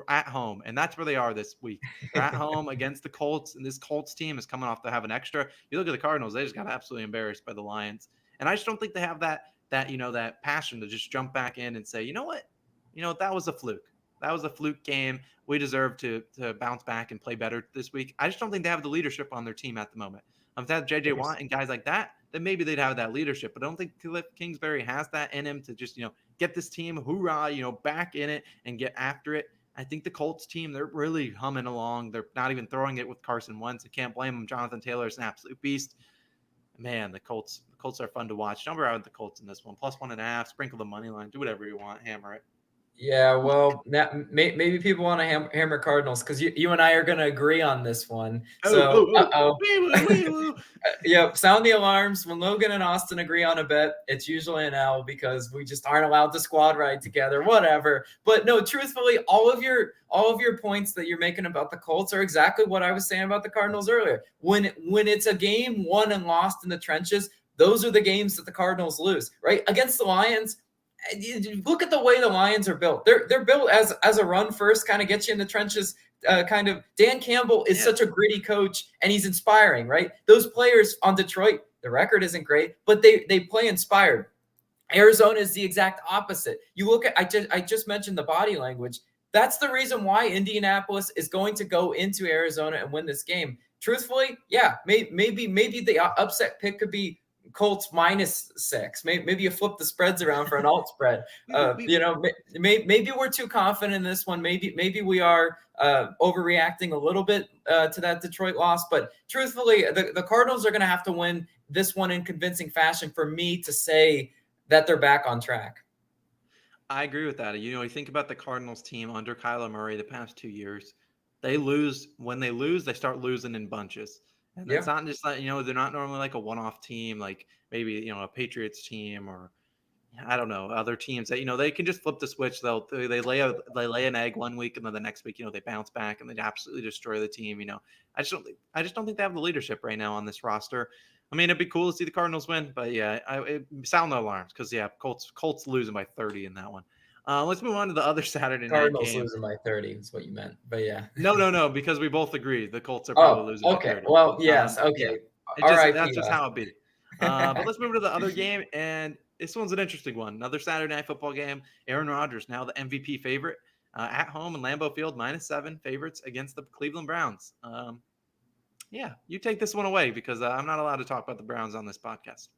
at home, and that's where they are this week. They're at home against the Colts, and this Colts team is coming off to have an extra. You look at the Cardinals; they just got absolutely embarrassed by the Lions, and I just don't think they have that passion to just jump back in and say, that was a fluke. That was a fluke game. We deserve to bounce back and play better this week. I just don't think they have the leadership on their team at the moment. If they had J.J. Watt and guys like that, then maybe they'd have that leadership. But I don't think Cliff Kingsbury has that in him to just, get this team, hoorah, back in it and get after it. I think the Colts team, they're really humming along. They're not even throwing it with Carson Wentz. I can't blame them. Jonathan Taylor is an absolute beast. Man, the Colts are fun to watch. Jump around with the Colts in this one. +1.5, sprinkle the money line, do whatever you want, hammer it. Yeah, well, maybe people want to hammer Cardinals because you and I are going to agree on this one. So, sound the alarms. When Logan and Austin agree on a bet, it's usually an L because we just aren't allowed to squad ride together, whatever. But no, truthfully, all of your points that you're making about the Colts are exactly what I was saying about the Cardinals earlier. When it's a game won and lost in the trenches, those are the games that the Cardinals lose, right? Against the Lions, look at the way the Lions are built. They're built as a run first, kind of get you in the trenches. Kind of Dan Campbell is such a gritty coach, and he's inspiring, right? Those players on Detroit, the record isn't great, but they play inspired. Arizona is the exact opposite. You look at I just mentioned the body language. That's the reason why Indianapolis is going to go into Arizona and win this game. Truthfully, maybe the upset pick could be Colts -6. Maybe you flip the spreads around for an alt spread. We Maybe we're too confident in this one. Maybe we are overreacting a little bit to that Detroit loss. But truthfully, the Cardinals are going to have to win this one in convincing fashion for me to say that they're back on track. I agree with that. You think about the Cardinals team under Kyler Murray the past 2 years. They lose. When they lose, they start losing in bunches. And it's Yeah. not just like, they're not normally like a one-off team, like maybe, a Patriots team or I don't know, other teams that, they can just flip the switch. They lay an egg one week and then the next week, they bounce back and they absolutely destroy the team. I just don't think they have the leadership right now on this roster. I mean, it'd be cool to see the Cardinals win, but yeah, sound no alarms because yeah, Colts losing by 30 in that one. Let's move on to the other Saturday night Cardinals game. losing by 30 is what you meant. But yeah. No, because we both agree the Colts are probably Oh, losing by okay. 30. Well, yes. Yeah, Okay. RIP that's just us. how it be. But let's move to the other game, and this one's an interesting one. Another Saturday night football game. Aaron Rodgers, now the MVP favorite, at home in Lambeau Field, -7 favorites against the Cleveland Browns. Yeah, you take this one away because I'm not allowed to talk about the Browns on this podcast.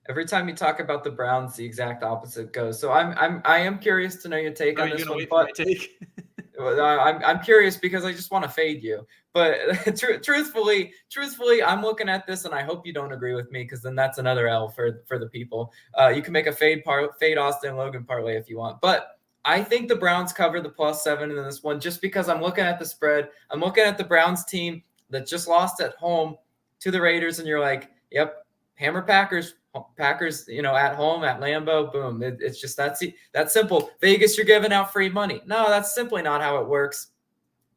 Every time you talk about the Browns, the exact opposite goes. So I am curious to know your take Are on you this gonna one, wait for my but take? I'm curious because I just want to fade you. But truthfully, I'm looking at this and I hope you don't agree with me because then that's another L for the people. You can make a fade Austin Logan parlay if you want, but I think the Browns cover the +7 in this one just because I'm looking at the spread. I'm looking at the Browns team that just lost at home to the Raiders, and you're like, yep, hammer Packers, at home at Lambeau, boom. It's just that's simple. Vegas, you're giving out free money. No, that's simply not how it works.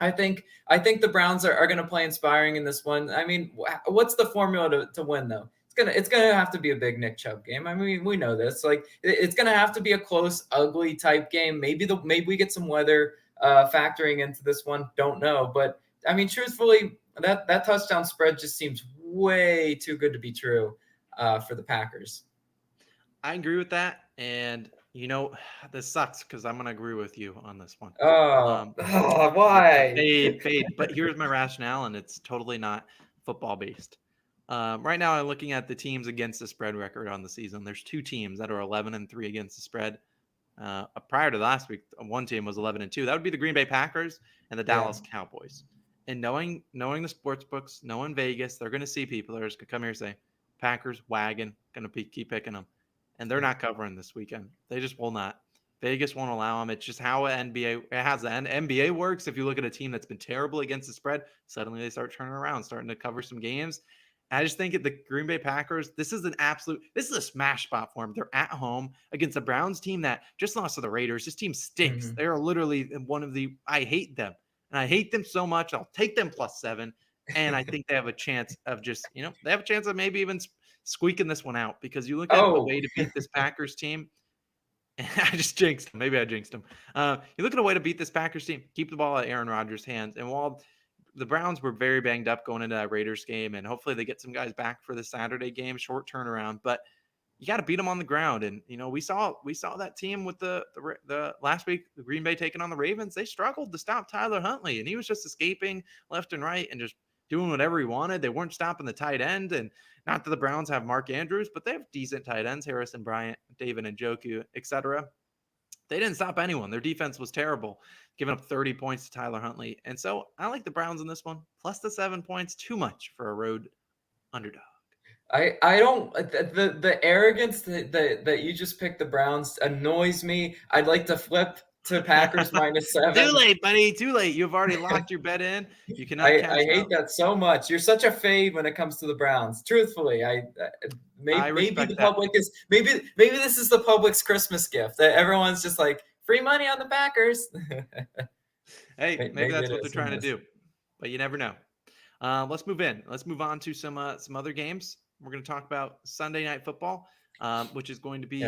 I think the Browns are going to play inspiring in this one. I mean, what's the formula to win though? It's gonna have to be a big Nick Chubb game. I mean, we know this. Like, it's gonna have to be a close, ugly type game. Maybe we get some weather factoring into this one. Don't know, but I mean, truthfully, that touchdown spread just seems way too good to be true for the Packers. I agree with that, and this sucks because I'm gonna agree with you on this one. Why? Fade. But here's my rationale, and it's totally not football based. Right now, I'm looking at the teams against the spread record on the season. There's 2 teams that are 11-3 against the spread. Prior to last week, one team was 11-2. That would be the Green Bay Packers and the Dallas Cowboys. And knowing the sports books, knowing Vegas, they're going to see people that are just going to come here and say, Packers, wagon, going to keep picking them. And they're not covering this weekend. They just will not. Vegas won't allow them. It's just how NBA works. If you look at a team that's been terrible against the spread, suddenly they start turning around, starting to cover some games. I just think the Green Bay Packers, this is a smash spot for them. They're at home against a Browns team that just lost to the Raiders. This team stinks. Mm-hmm. They are literally I hate them. And I hate them so much. I'll take them +7. And I think they have a chance of maybe even squeaking this one out because you look at the way to beat this Packers team. And I just jinxed him. Maybe I jinxed him. You look at a way to beat this Packers team, keep the ball at Aaron Rodgers' hands. And while the Browns were very banged up going into that Raiders game, and hopefully they get some guys back for the Saturday game, short turnaround, but you got to beat them on the ground. And, we saw that team with the last week, the Green Bay taking on the Ravens. They struggled to stop Tyler Huntley, and he was just escaping left and right and just doing whatever he wanted. They weren't stopping the tight end. And not that the Browns have Mark Andrews, but they have decent tight ends, Harrison Bryant, David Njoku, etc. They didn't stop anyone. Their defense was terrible, giving up 30 points to Tyler Huntley. And so I like the Browns in this one. Plus the 7 points, too much for a road underdog. I don't the arrogance that you just picked the Browns annoys me. I'd like to flip to Packers -7. Too late, buddy. Too late. You've already locked your bet in. You cannot I catch hate up. that so much. You're such a fade when it comes to the Browns. Truthfully, maybe the public is maybe this is the public's Christmas gift that everyone's just like free money on the Packers. Hey, maybe that's what they're trying to do, but you never know. Let's move in. Let's move on to some other games. We're going to talk about Sunday Night Football, which is going to be.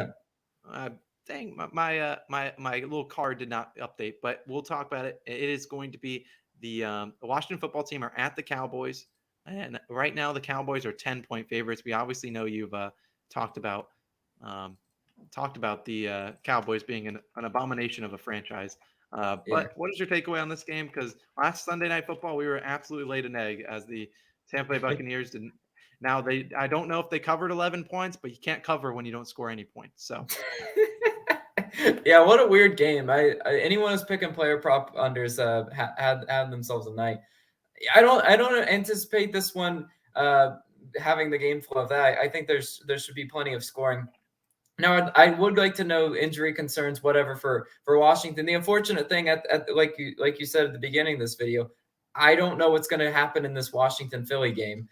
Dang, my little card did not update, but we'll talk about it. It is going to be the Washington Football Team are at the Cowboys, and right now the Cowboys are 10-point favorites. We obviously know you've talked about the Cowboys being an abomination of a franchise. But what is your takeaway on this game? Because last Sunday Night Football, we were absolutely laid an egg as the Tampa Bay Buccaneers Now I don't know if they covered 11 points, but you can't cover when you don't score any points. So yeah, what a weird game. Anyone who's picking player prop unders had themselves a night. I don't anticipate this one having the game flow of that. I think there should be plenty of scoring. Now, I would like to know injury concerns, whatever, for Washington. The unfortunate thing, like you said at the beginning of this video, I don't know what's going to happen in this Washington Philly game.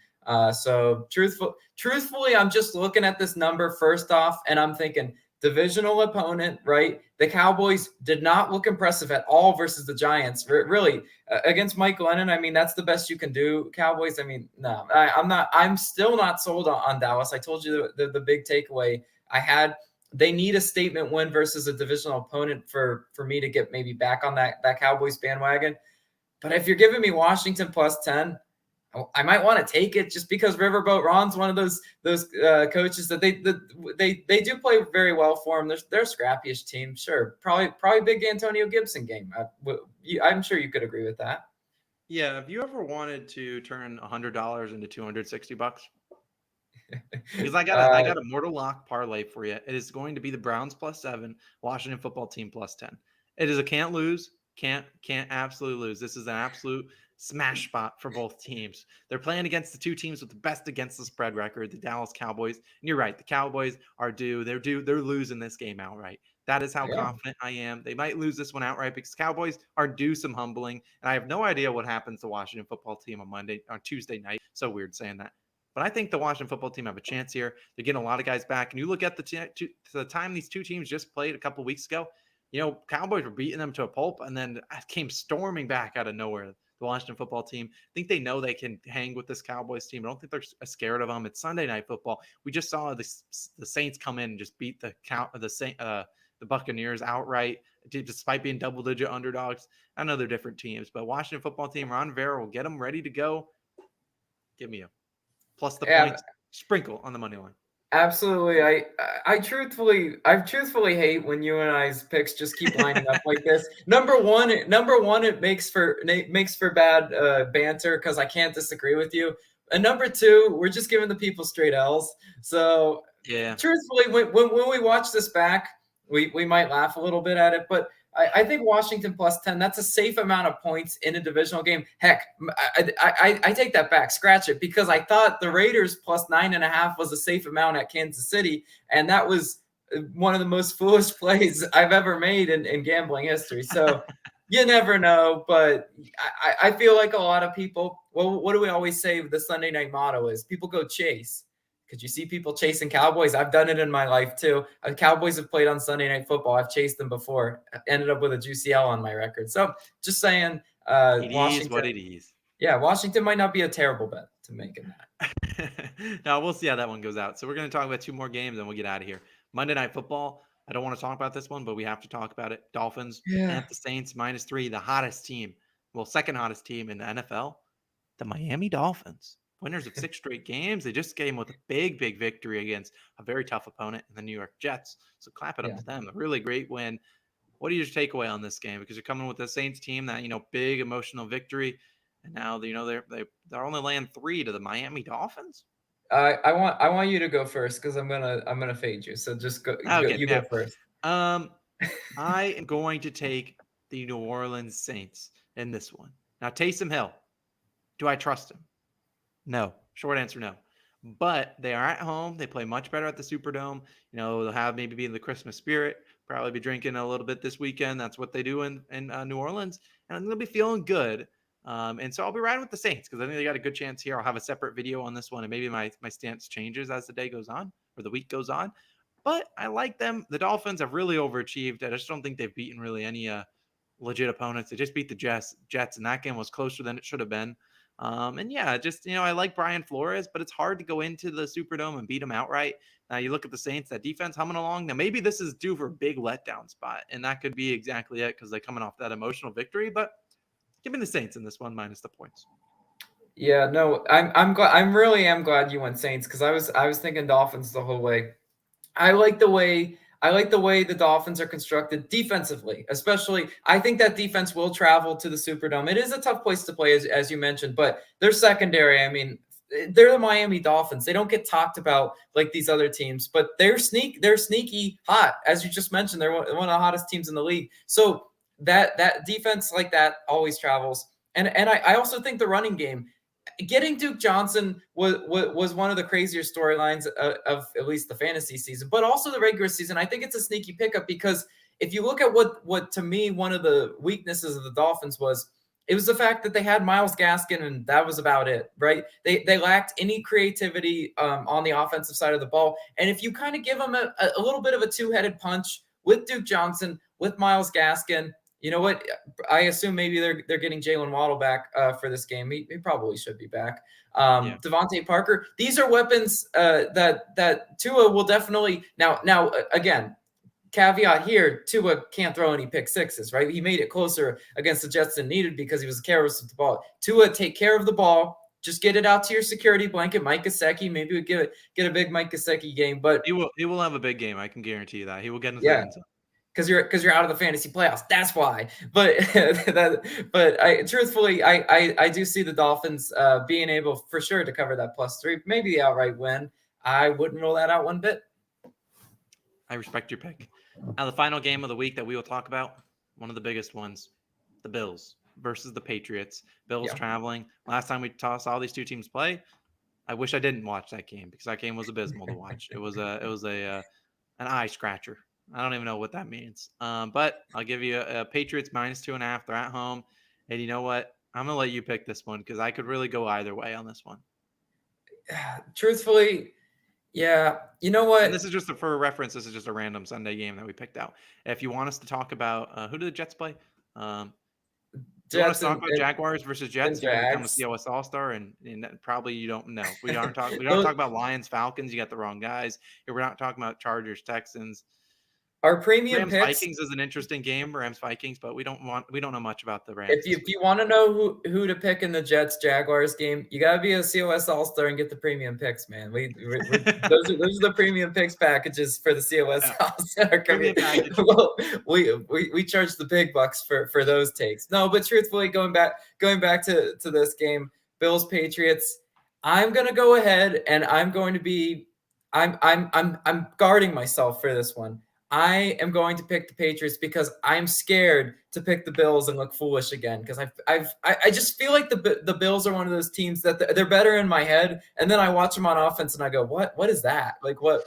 So truthfully, I'm just looking at this number first off, and I'm thinking divisional opponent, right? The Cowboys did not look impressive at all versus the Giants. Really, against Mike Glennon, I mean, that's the best you can do. Cowboys, I mean, no, I'm not. I'm still not sold on Dallas. I told you the big takeaway I had. They need a statement win versus a divisional opponent for me to get maybe back on that Cowboys bandwagon. But if you're giving me Washington plus 10, I might want to take it just because Riverboat Ron's one of those coaches that they do play very well for him. They're a scrappyish team, sure. Probably big Antonio Gibson game. I'm sure you could agree with that. Yeah, have you ever wanted to turn $100 into $260? Because I got a mortal lock parlay for you. It is going to be the Browns plus 7, Washington football team plus 10. It is a can't lose, can't absolutely lose. This is an absolute smash spot for both teams. They're playing against the two teams with the best against the spread record, the Dallas Cowboys. And you're right, the Cowboys are due. They're losing this game outright. That is how confident I am. They might lose this one outright because Cowboys are due some humbling. And I have no idea what happens to the Washington football team on Tuesday night. So weird saying that. But I think the Washington football team have a chance here. They're getting a lot of guys back. And you look at the time these two teams just played a couple weeks ago, Cowboys were beating them to a pulp and then came storming back out of nowhere. The Washington football team, I think they know they can hang with this Cowboys team. I don't think they're scared of them. It's Sunday Night Football. We just saw the Saints come in and just beat the Buccaneers outright, despite being double-digit underdogs. I know they're different teams, but Washington football team, Ron Rivera will get them ready to go. Give me a plus the points, sprinkle on the money line. Absolutely. I truthfully hate when you and I's picks just keep lining up like this. Number one, it makes for bad banter because I can't disagree with you. And number two, we're just giving the people straight L's. So yeah, truthfully, when we watch this back, we might laugh a little bit at it, but I think Washington plus 10, that's a safe amount of points in a divisional game. Heck, I take that back. Scratch it, because I thought the Raiders plus 9.5 was a safe amount at Kansas City, and that was one of the most foolish plays I've ever made in gambling history. So you never know, but I feel like a lot of people, well, what do we always say the Sunday night motto is? People go chase. Could you see people chasing Cowboys? I've done it in my life too. Cowboys have played on Sunday Night Football. I've chased them before. Ended up with a juicy L on my record. So just saying, Washington. Is what it is. Yeah, Washington might not be a terrible bet to make in that. Now we'll see how that one goes out. So we're going to talk about two more games and we'll get out of here. Monday Night Football. I don't want to talk about this one, but we have to talk about it. Dolphins at the Saints -3, the hottest team. Well, second hottest team in the NFL, the Miami Dolphins. Winners of 6 straight games. They just came with a big victory against a very tough opponent in the New York Jets. So clap it up to them. A really great win. What do you take away on this game? Because you're coming with the Saints team that, big emotional victory. And now, they're only laying 3 to the Miami Dolphins. I want you to go first because I'm gonna fade you. So just go. Okay, go first. I am going to take the New Orleans Saints in this one. Now, Taysom Hill. Do I trust him? No. Short answer, no. But they are at home. They play much better at the Superdome. They'll have maybe be in the Christmas spirit. Probably be drinking a little bit this weekend. That's what they do in New Orleans. And they'll be feeling good. And so I'll be riding with the Saints because I think they got a good chance here. I'll have a separate video on this one. And maybe my stance changes as the day goes on or the week goes on. But I like them. The Dolphins have really overachieved. I just don't think they've beaten really any legit opponents. They just beat the Jets, and that game was closer than it should have been. And yeah, just, I like Brian Flores, but it's hard to go into the Superdome and beat him outright. Now you look at the Saints, that defense humming along. Now maybe this is due for a big letdown spot, and that could be exactly it because they're coming off that emotional victory. But give me the Saints in this one minus the points. Yeah, no, I'm glad. I really am glad you went Saints because I was thinking Dolphins the whole way. I like the way the Dolphins are constructed defensively, especially. I think that defense will travel to the Superdome. It is a tough place to play, as you mentioned, but their secondary, I mean, they're the Miami Dolphins. They don't get talked about like these other teams, but they're sneaky hot. As you just mentioned, they're one of the hottest teams in the league. So that defense like that always travels. And I also think the running game, getting Duke Johnson was one of the crazier storylines of at least the fantasy season, but also the regular season. I think it's a sneaky pickup because if you look at what to me one of the weaknesses of the Dolphins was, it was the fact that they had Myles Gaskin and that was about it, right? They lacked any creativity on the offensive side of the ball. And if you kind of give them a little bit of a two-headed punch with Duke Johnson, with Myles Gaskin, you know what? I assume maybe they're getting Jalen Waddle back for this game. He probably should be back. Devontae Parker. These are weapons that Tua will definitely now again. Caveat here: Tua can't throw any pick sixes, right? He made it closer against the Jets than needed because he was careless with the ball. Tua, take care of the ball. Just get it out to your security blanket, Mike Gesicki. Maybe we get a big Mike Gesicki game, but he will have a big game. I can guarantee you that he will get into the end zone. Because you're out of the fantasy playoffs. That's why. But I truthfully I do see the Dolphins being able for sure to cover that +3, maybe the outright win. I wouldn't rule that out one bit. I respect your pick. Now the final game of the week that we will talk about, one of the biggest ones, the Bills versus the Patriots. Bills traveling. Last time we saw these two teams play, I wish I didn't watch that game because that game was abysmal to watch. It was an eye scratcher. I don't even know what that means. But I'll give you a Patriots -2.5. They're at home. And you know what? I'm going to let you pick this one because I could really go either way on this one. Truthfully, yeah. You know what? And this is just for reference. This is just a random Sunday game that we picked out. If you want us to talk about who do the Jets play? Do you want us to talk about Jaguars versus Jets? You're going to become a COS All-Star, and probably you don't know. We don't talk about Lions, Falcons. You got the wrong guys. Here we're not talking about Chargers, Texans. Our premium Rams picks, Vikings is an interesting game, Rams Vikings, but we don't know much about the Rams. If you want to know who to pick in the Jets Jaguars game, you gotta be a COS All-Star and get the premium picks, man. Those are the premium picks packages for the COS All-Star. Premium package. Well, we charge the big bucks for those takes. No, but truthfully, going back to this game, Bills Patriots, I'm gonna go ahead and I'm going to be I'm guarding myself for this one. I am going to pick the Patriots because I'm scared to pick the Bills and look foolish again. Because I just feel like the Bills are one of those teams that they're better in my head, and then I watch them on offense and I go, what is that? Like what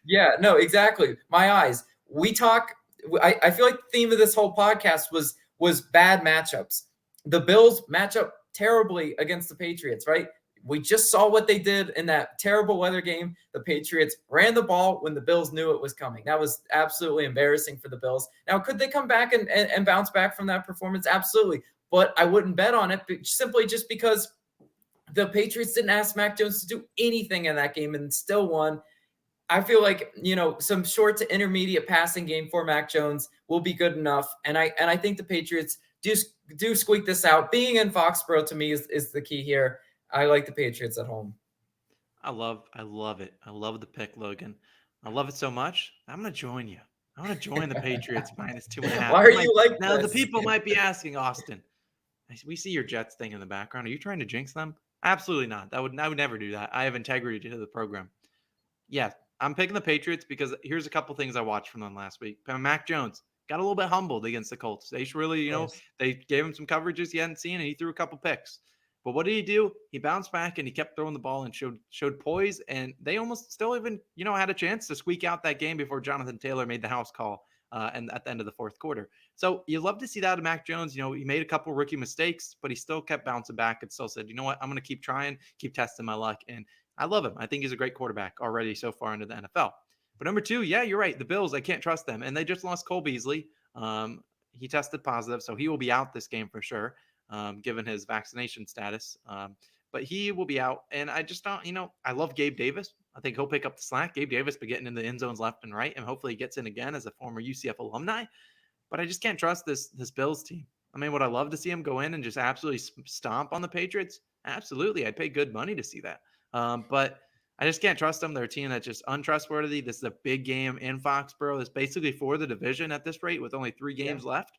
yeah, no, exactly. My eyes. We talk. I feel like the theme of this whole podcast was bad matchups. The Bills match up terribly against the Patriots, right? We just saw what they did in that terrible weather game. The Patriots ran the ball when the Bills knew it was coming. That was absolutely embarrassing for the Bills. Now, could they come back and bounce back from that performance? Absolutely. But I wouldn't bet on it simply just because the Patriots didn't ask Mac Jones to do anything in that game and still won. I feel like, some short to intermediate passing game for Mac Jones will be good enough. And I think the Patriots do squeak this out. Being in Foxborough to me is the key here. I like the Patriots at home. I love it. I love the pick, Logan. I love it so much. I'm going to join you. I want to join the Patriots -2.5. Why are you like now? this? The people might be asking, Austin. We see your Jets thing in the background. Are you trying to jinx them? Absolutely not. I would never do that. I have integrity to the program. Yeah, I'm picking the Patriots because here's a couple things I watched from them last week. Mac Jones got a little bit humbled against the Colts. They really, they gave him some coverages he hadn't seen, and he threw a couple picks. But what did he do? He bounced back and he kept throwing the ball and showed poise. And they almost still even, had a chance to squeak out that game before Jonathan Taylor made the house call and at the end of the fourth quarter. So you love to see that out of Mac Jones. He made a couple rookie mistakes, but he still kept bouncing back and still said, you know what, I'm going to keep trying, keep testing my luck. And I love him. I think he's a great quarterback already so far into the NFL. But number two, yeah, you're right. The Bills, I can't trust them. And they just lost Cole Beasley. He tested positive, so he will be out this game for sure. Given his vaccination status. But he will be out. And I just don't, I love Gabe Davis. I think he'll pick up the slack. Gabe Davis been getting in the end zones left and right, and hopefully he gets in again as a former UCF alumni. But I just can't trust this Bills team. I mean, would I love to see him go in and just absolutely stomp on the Patriots? Absolutely. I'd pay good money to see that. But I just can't trust them. They're a team that's just untrustworthy. This is a big game in Foxborough. It's basically for the division at this rate with only 3 games left.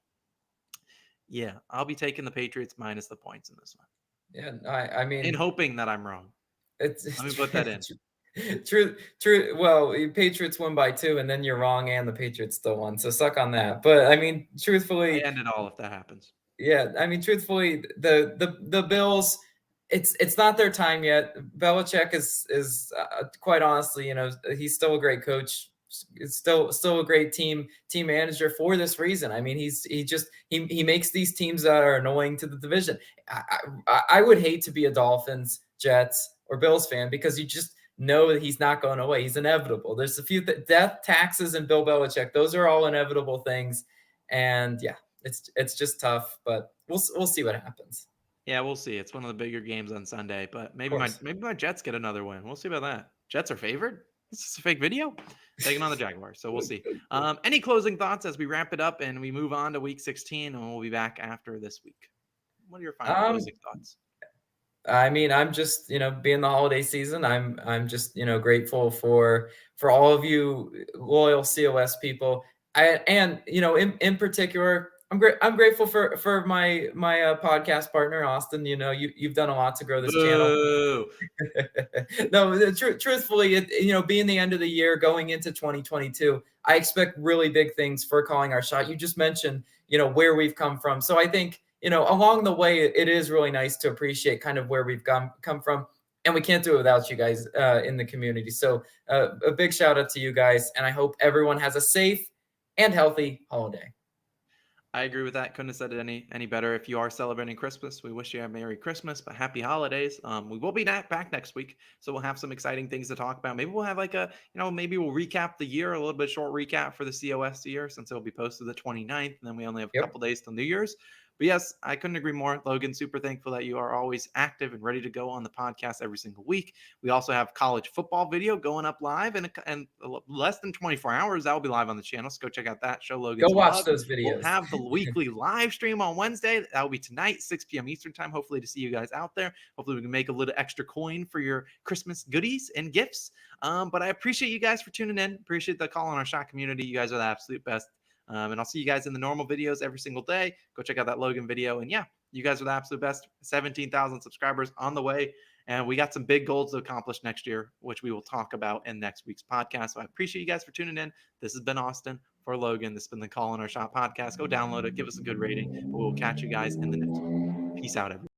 Yeah, I'll be taking the Patriots minus the points in this one. Yeah, I in mean, hoping that I'm wrong. Let me it's put that in. true. Well, Patriots win by 2, and then you're wrong, and the Patriots still won. So suck on that. But I mean, I truthfully, end it all if that happens. yeah, I mean, truthfully, the Bills, it's not their time yet. Belichick is quite honestly, he's still a great coach. It's still a great team manager for this reason. I mean, he makes these teams that are annoying to the division. I would hate to be a Dolphins, Jets, or Bills fan because you just know that he's not going away. He's inevitable. There's a few death, taxes, and Bill Belichick. Those are all inevitable things. And yeah, it's just tough, but we'll see what happens. Yeah, we'll see. It's one of the bigger games on Sunday, but Of maybe my course. maybe my Jets get another win. We'll see about that. Jets are favored. This is a fake video. Taking on the Jaguars, so we'll see. Any closing thoughts as we wrap it up and we move on to Week 16, and we'll be back after this week. What are your final Um, closing thoughts? I mean, I'm just, being the holiday season, I'm just, grateful for all of you loyal COS people. In particular, I'm grateful for my podcast partner Austin. You've done a lot to grow this channel. Boo! No, truthfully, being the end of the year, going into 2022, I expect really big things for calling our shot. You just mentioned, where we've come from. So I think, along the way, it is really nice to appreciate kind of where we've come from. And we can't do it without you guys in the community. So a big shout out to you guys. And I hope everyone has a safe and healthy holiday. I agree with that. Couldn't have said it any better. If you are celebrating Christmas, we wish you a Merry Christmas, but Happy Holidays. We will be back next week, so we'll have some exciting things to talk about. Maybe we'll have maybe we'll recap the year, a little bit short recap for the COS year since it'll be posted the 29th, and then we only have a Yep. couple days till New Year's. But yes, I couldn't agree more. Logan, super thankful that you are always active and ready to go on the podcast every single week. We also have college football video going up live in less than 24 hours. That will be live on the channel, so go check out that. Show Logan Go some watch love. those We'll videos. have the weekly live stream on Wednesday. That will be tonight, 6 p.m. Eastern time. Hopefully to see you guys out there. Hopefully we can make a little extra coin for your Christmas goodies and gifts. But I appreciate you guys for tuning in. Appreciate the call on our shot community. You guys are the absolute best. And I'll see you guys in the normal videos every single day. Go check out that Logan video. And yeah, you guys are the absolute best. 17,000 subscribers on the way. And we got some big goals to accomplish next year, which we will talk about in next week's podcast. So I appreciate you guys for tuning in. This has been Austin for Logan. This has been the Call in Our Shot podcast. Go download it. Give us a good rating. But we'll catch you guys in the next one. Peace out, everyone.